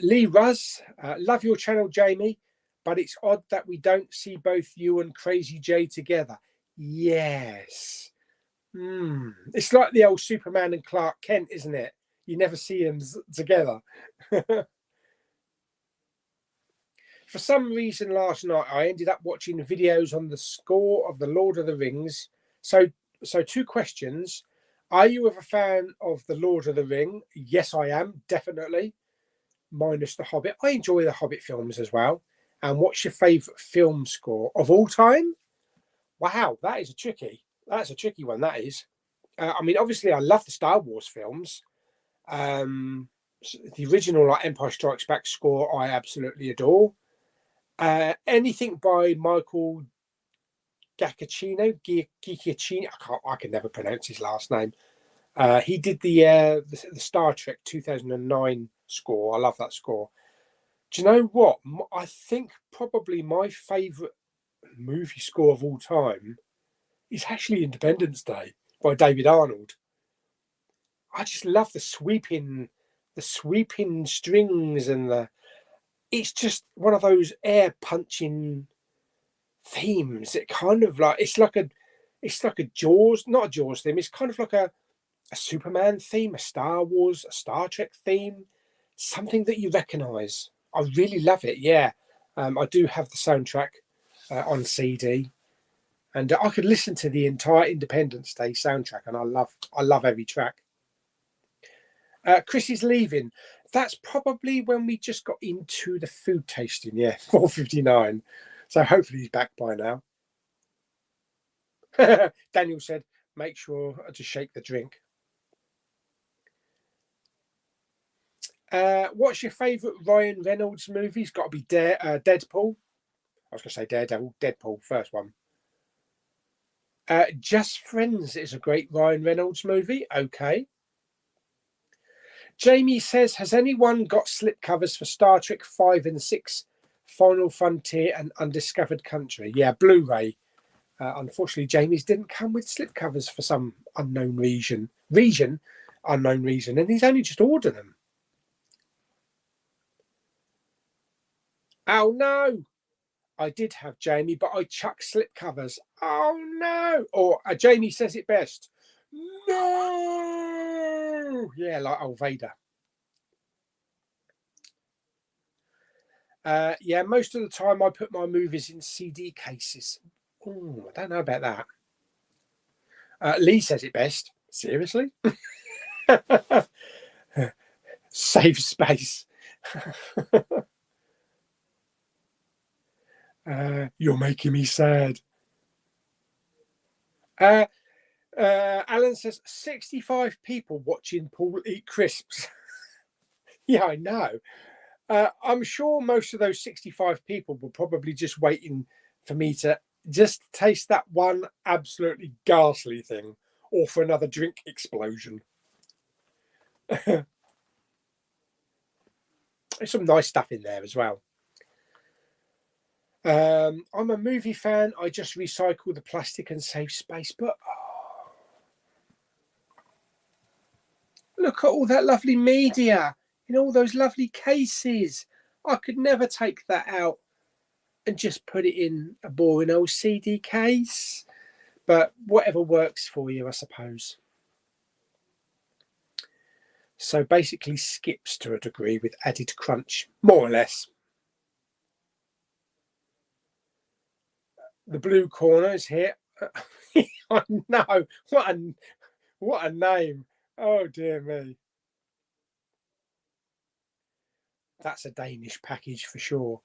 Lee Ruz, love your channel, Jamie, but it's odd that we don't see both you and Crazy J together. Yes. It's like the old Superman and Clark Kent, isn't it? You never see them together. For some reason last night, I ended up watching videos on the score of The Lord of the Rings. So 2 questions. Are you a fan of The Lord of the Ring? Yes, I am, definitely. Minus The Hobbit. I enjoy the Hobbit films as well. And what's your favourite film score of all time? Wow, that's a tricky one, that is. I mean, obviously, I love the Star Wars films. The original, like Empire Strikes Back score, I absolutely adore. Anything by Michael Giacchino, I can never pronounce his last name. He did the Star Trek 2009 score. I love that score. Do you know what? I think probably my favourite movie score of all time is actually Independence Day by David Arnold. I just love the sweeping strings and it's just one of those air punching themes. It kind of like it's like a Jaws, not a Jaws theme. It's kind of like a Superman theme, a Star Wars, a Star Trek theme, something that you recognise. I really love it. Yeah, I do have the soundtrack on CD, and I could listen to the entire Independence Day soundtrack, and I love every track. Chris is leaving. That's probably when we just got into the food tasting. Yeah, 4:59. So hopefully he's back by now. Daniel said, make sure to shake the drink. What's your favourite Ryan Reynolds movie? It's got to be Deadpool. I was going to say Daredevil. Deadpool, first one. Just Friends is a great Ryan Reynolds movie. Okay. Jamie says, has anyone got slipcovers for Star Trek 5 and 6, Final Frontier and Undiscovered Country? Yeah, Blu-ray. Unfortunately, Jamie's didn't come with slipcovers for some unknown reason, and he's only just ordered them. Oh, no. I did have Jamie, but I chucked slipcovers. Oh, no. Or Jamie says it best. No. Yeah, like old Vader. Yeah, most of the time I put my movies in CD cases. Oh, I don't know about that. Lee says it best. Seriously? Save space. You're making me sad. Alan says 65 people watching Paul eat crisps. Yeah, I know. I'm sure most of those 65 people were probably just waiting for me to just taste that one absolutely ghastly thing, or for another drink explosion. There's some nice stuff in there as well. I'm a movie fan. I just recycle the plastic and save space, but look at all that lovely media in all those lovely cases. I could never take that out and just put it in a boring old CD case, but whatever works for you, I suppose. So basically skips to a degree with added crunch, more or less. The blue corner is here. I know, what a name. Oh dear me. That's a Danish package for sure.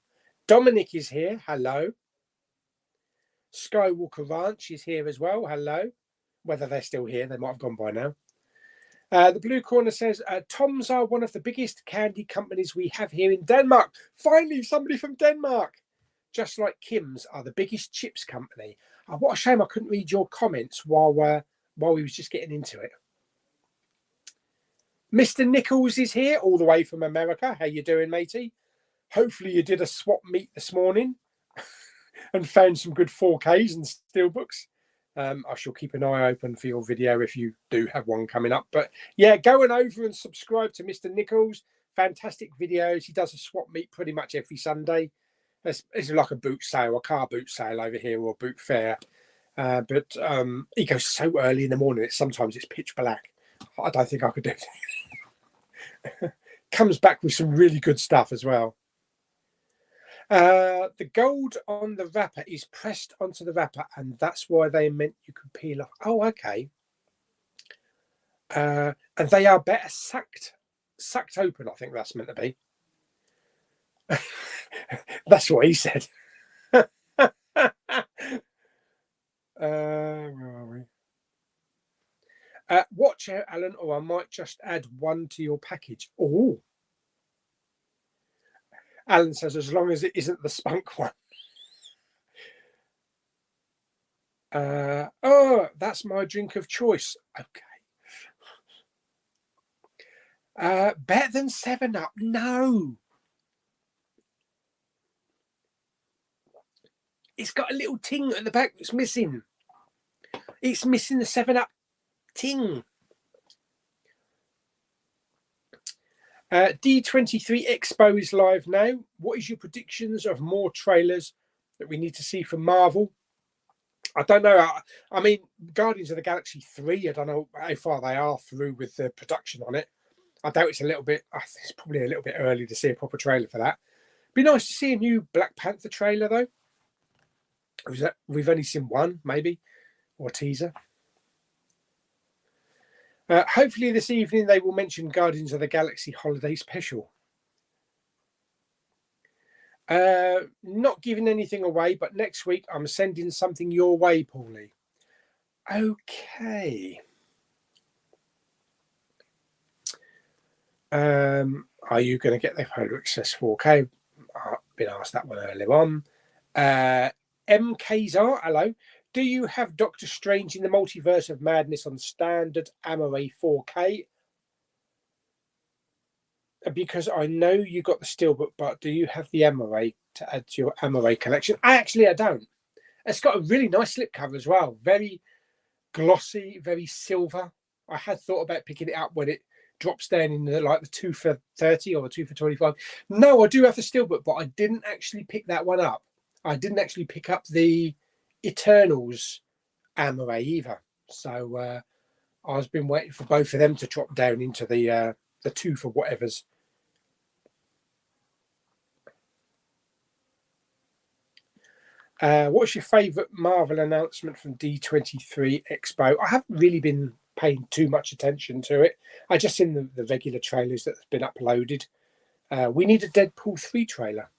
Dominic is here. Hello. Skywalker Ranch is here as well. Hello. Whether they're still here, they might have gone by now. The blue corner says, Toms are one of the biggest candy companies we have here in Denmark. Finally, somebody from Denmark. Just like Kim's are the biggest chips company. What a shame I couldn't read your comments while we was just getting into it. Mr. Nichols is here all the way from America. How you doing, matey? Hopefully you did a swap meet this morning and found some good 4Ks and steelbooks. I shall keep an eye open for your video if you do have one coming up. But yeah, go on over and subscribe to Mr. Nichols. Fantastic videos. He does a swap meet pretty much every Sunday. It's like a boot sale, a car boot sale over here, or a boot fair. But he goes so early in the morning, sometimes it's pitch black. I don't think I could do that. Comes back with some really good stuff as well. The gold on the wrapper is pressed onto the wrapper, and that's why they meant you could peel off. Oh, okay. And they are better sucked open, I think that's meant to be. That's what he said. Where are we? Watch out, Alan, or I might just add one to your package. Oh, Alan says, as long as it isn't the spunk one. Oh, that's my drink of choice. Okay. Better than 7-Up? No. It's got a little ting at the back that's missing. It's missing the 7-Up ting. D23 Expo is live now. What is your predictions of more trailers that we need to see from Marvel? I don't know. I mean, Guardians of the Galaxy 3, I don't know how far they are through with the production on it. I doubt it's a little bit, I think it's probably a little bit early to see a proper trailer for that. Be nice to see a new Black Panther trailer, though. We've only seen one, maybe, or a teaser. Hopefully this evening they will mention Guardians of the Galaxy Holiday Special. Not giving anything away, but next week I'm sending something your way, Pauly. Okay. Are you going to get the Polar Access 4K? I've been asked that one earlier on. MKzar, hello. Do you have Doctor Strange in the Multiverse of Madness on standard AMOA 4K? Because I know you got the Steelbook, but do you have the AMOA to add to your AMOA collection? I don't. It's got a really nice slipcover as well. Very glossy, very silver. I had thought about picking it up when it drops down in the 2 for 30 or the 2 for 25. No, I do have the Steelbook, but I didn't actually pick that one up. I didn't actually pick up the Eternals AMOA either. So I've been waiting for both of them to drop down into the 2 for whatever's. What's your favourite Marvel announcement from D23 Expo? I haven't really been paying too much attention to it. I just seen the regular trailers that's been uploaded. We need a Deadpool 3 trailer.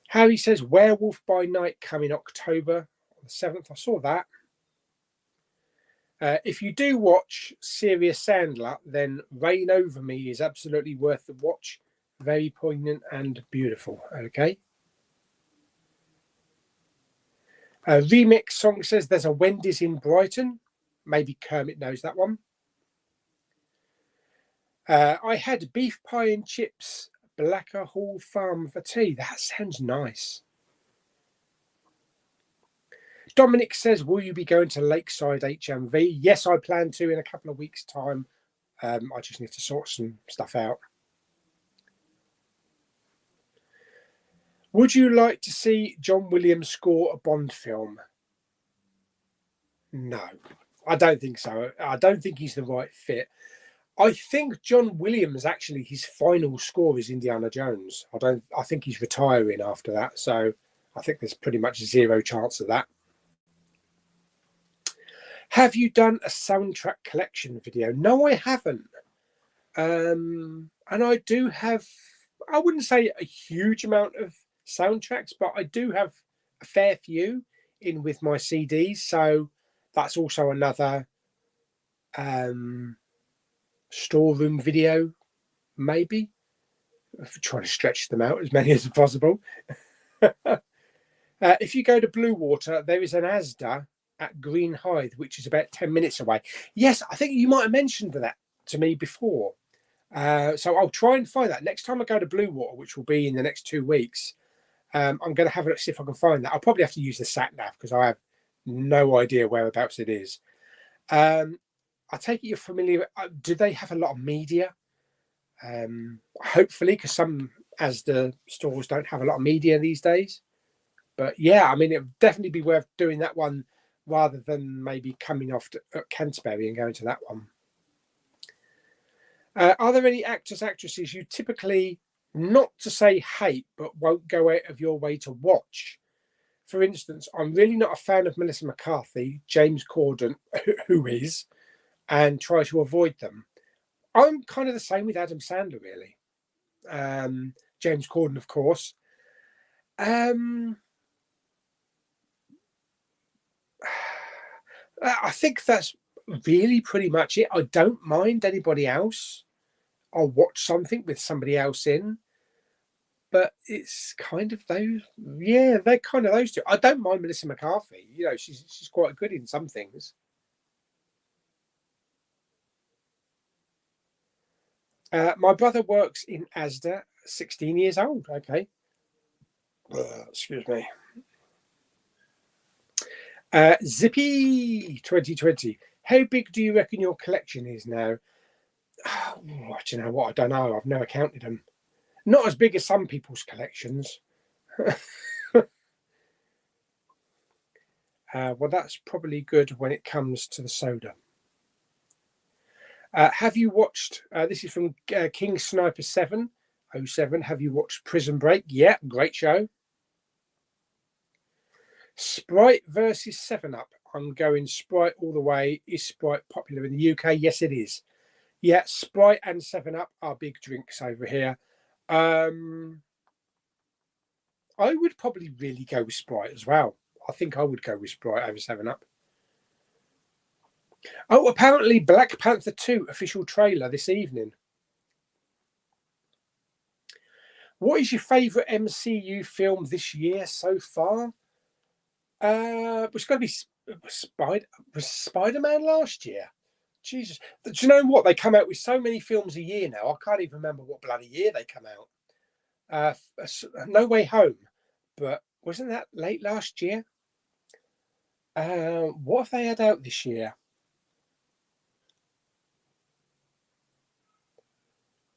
Harry says Werewolf by Night coming October the 7th. I saw that. If you do watch Serious Sandler, then Reign Over Me is absolutely worth the watch. Very poignant and beautiful. Okay. Remix Song says there's a Wendy's in Brighton. Maybe Kermit knows that one. I had beef pie and chips, Blacker Hall Farm for tea. That sounds nice. Dominic says, will you be going to Lakeside HMV? Yes, I plan to in a couple of weeks' time. I just need to sort some stuff out. Would you like to see John Williams score a Bond film? No, I don't think so. I don't think he's the right fit. I think John Williams, actually, his final score is Indiana Jones. I think he's retiring after that. So I think there's pretty much zero chance of that. Have you done a soundtrack collection video? No, I haven't. And I do have, I wouldn't say a huge amount of soundtracks, but I do have a fair few in with my CDs. So that's also another storeroom video, maybe. I'm trying to stretch them out as many as possible. If you go to Blue Water, there is an Asda at Green Hythe, which is about 10 minutes away. Yes, I think you might have mentioned that to me before. So I'll try and find that. Next time I go to Blue Water, which will be in the next 2 weeks, I'm going to have a look, see if I can find that. I'll probably have to use the sat-nav because I have no idea whereabouts it is. I take it you're familiar. Do they have a lot of media? Hopefully, because some Asda stores don't have a lot of media these days. But yeah, I mean, it would definitely be worth doing that one rather than maybe coming off to Canterbury and going to that one. Are there any actors, actresses you typically, not to say hate, but won't go out of your way to watch? For instance, I'm really not a fan of Melissa McCarthy, James Corden, who is, and try to avoid them. I'm kind of the same with Adam Sandler, really. James Corden, of course. I think that's really pretty much it. I don't mind anybody else. I'll watch something with somebody else in, but it's kind of those. Yeah, they're kind of those two. I don't mind Melissa McCarthy. You know, she's quite good in some things. My brother works in Asda, 16 years old. Okay. Excuse me. Zippy 2020. How big do you reckon your collection is now? Oh, do you know what? I don't know. I've never counted them. Not as big as some people's collections. Well, that's probably good when it comes to the soda. Have you watched, this is from King Sniper 707. Have you watched Prison Break? Yeah, great show. Sprite versus 7-Up. I'm going Sprite all the way. Is Sprite popular in the UK? Yes, it is. Yeah, Sprite and 7-Up are big drinks over here. I would probably really go with Sprite as well. I think I would go with Sprite over 7-Up. Oh, apparently Black Panther 2 official trailer this evening. What is your favourite MCU film this year so far? It's going to be Spider-Man last year. Jesus. Do you know what? They come out with so many films a year now. I can't even remember what bloody year they come out. No Way Home. But wasn't that late last year? What have they had out this year?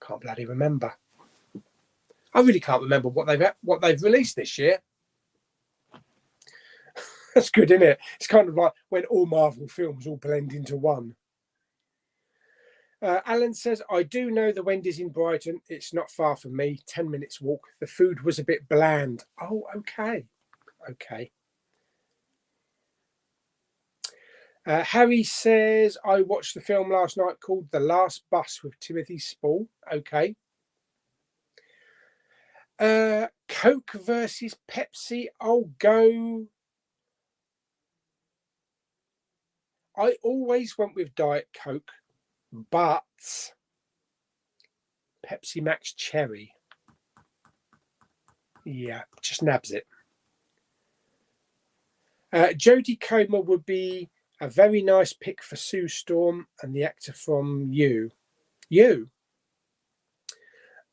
Can't bloody remember. I really can't remember what they've released this year. That's good, isn't it? It's kind of like when all Marvel films all blend into one. Alan says, I do know the Wendy's in Brighton. It's not far from me. 10 minutes walk. The food was a bit bland. Oh, okay. Okay. Harry says, I watched the film last night called The Last Bus with Timothy Spall. Okay. Coke versus Pepsi. I'll go. I always went with Diet Coke, but Pepsi Max Cherry. Yeah, just nabs it. Jodie Comer would be a very nice pick for Sue Storm and the actor from You.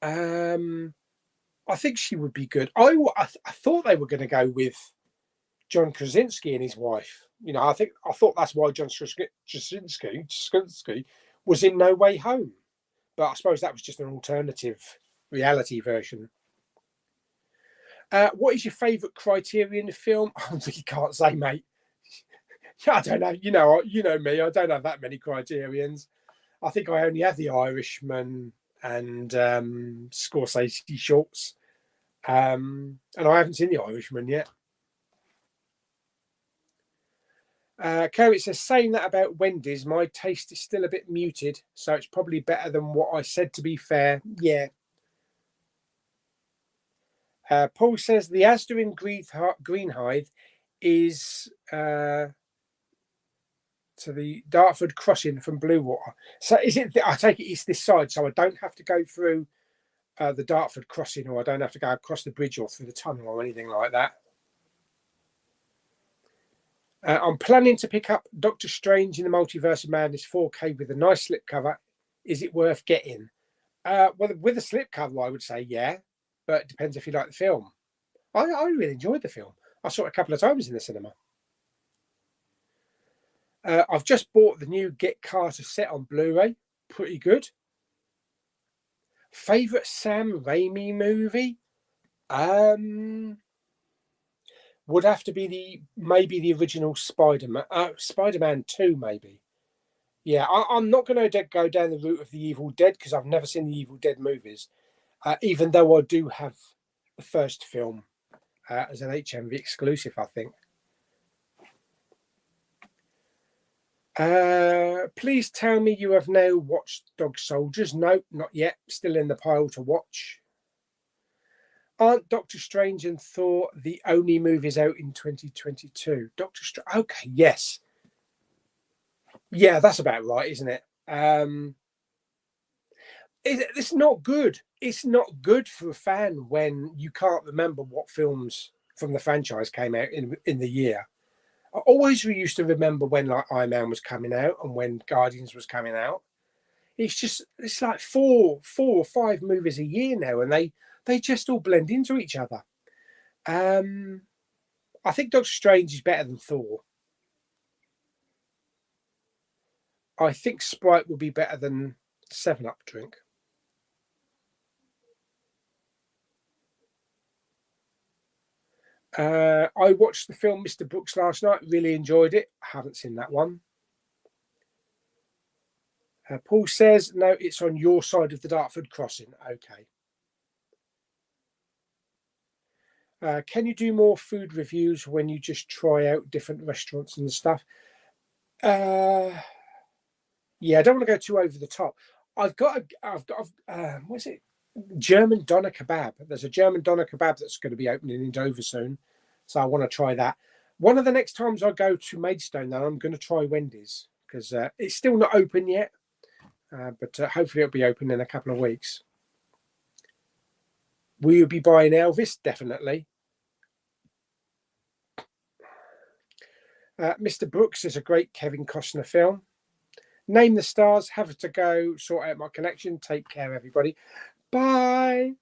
I think she would be good. I thought they were going to go with John Krasinski and his wife. You know, I thought that's why John Krasinski was in No Way Home. But I suppose that was just an alternative reality version. What is your favourite Criterion film? I really can't say, mate. I don't know. You know me. I don't have that many Criterions. I think I only have The Irishman and Scorsese shorts. And I haven't seen The Irishman yet. Kerry says, saying that about Wendy's, my taste is still a bit muted, so it's probably better than what I said, to be fair. Yeah. Paul says, the Asda in Greenhithe is to the Dartford crossing from Bluewater. So is it, I take it it's this side, so I don't have to go through the Dartford crossing, or I don't have to go across the bridge or through the tunnel or anything like that. I'm planning to pick up Doctor Strange in the Multiverse of Madness 4K with a nice slipcover. Is it worth getting? Well, with a slipcover, I would say yeah, but it depends if you like the film. I really enjoyed the film. I saw it a couple of times in the cinema. I've just bought the new Get Carter set on Blu-ray. Pretty good. Favorite Sam Raimi movie? Would have to be maybe the original Spider-Man. Spider-Man 2, maybe. Yeah, I'm not going to go down the route of the Evil Dead because I've never seen the Evil Dead movies, even though I do have the first film as an HMV exclusive, I think. Please tell me you have now watched Dog Soldiers. No, not yet. Still in the pile to watch. Aren't Doctor Strange and Thor the only movies out in 2022? Doctor Strange. Okay, yes. Yeah, that's about right, isn't it? It's not good. It's not good for a fan when you can't remember what films from the franchise came out in the year. I always used to remember when like Iron Man was coming out and when Guardians was coming out. It's like four or five movies a year now, and they just all blend into each other. I think Doctor Strange is better than Thor. I think Sprite will be better than 7-Up drink. I watched the film Mr. Brooks last night. Really enjoyed it. I haven't seen that one. Paul says, no, it's on your side of the Dartford crossing. Okay. Can you do more food reviews when you just try out different restaurants and stuff? Yeah, I don't want to go too over the top. I've got what's it? German doner kebab. There's a German doner kebab that's going to be opening in Dover soon, so I want to try that. One of the next times I go to Maidstone, though, I'm going to try Wendy's because it's still not open yet, but hopefully it'll be open in a couple of weeks. Will you be buying Elvis? Definitely. Mr. Brooks is a great Kevin Costner film. Name the stars. Have to go. Sort out my connection. Take care, everybody. Bye.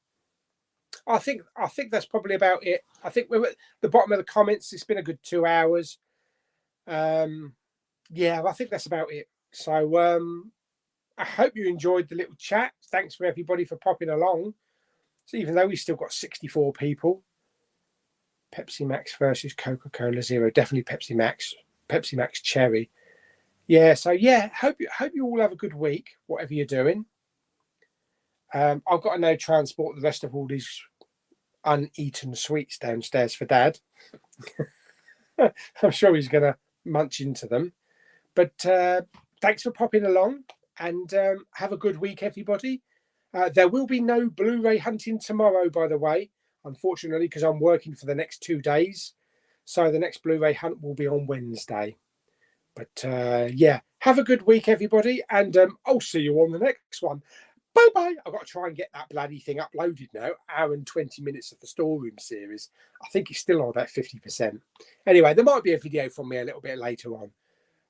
I think that's probably about it. I think we're at the bottom of the comments. It's been a good 2 hours. Yeah, I think that's about it. So I hope you enjoyed the little chat. Thanks for everybody for popping along. So even though we've still got 64 people. Pepsi Max versus Coca-Cola Zero. Definitely Pepsi Max. Pepsi Max Cherry. Yeah, so yeah, hope you all have a good week, whatever you're doing. I've got to now transport the rest of all these uneaten sweets downstairs for Dad. I'm sure he's going to munch into them. But thanks for popping along, and have a good week, everybody. There will be no Blu-ray hunting tomorrow, by the way, unfortunately, because I'm working for the next 2 days. So the next Blu-ray hunt will be on Wednesday. But yeah, have a good week, everybody, and I'll see you on the next one. Bye-bye. I've got to try and get that bloody thing uploaded now. Hour and 20 minutes of the Storeroom series. I think it's still on about 50%. Anyway, there might be a video from me a little bit later on.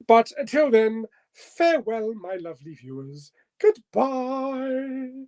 But until then, farewell, my lovely viewers. Goodbye.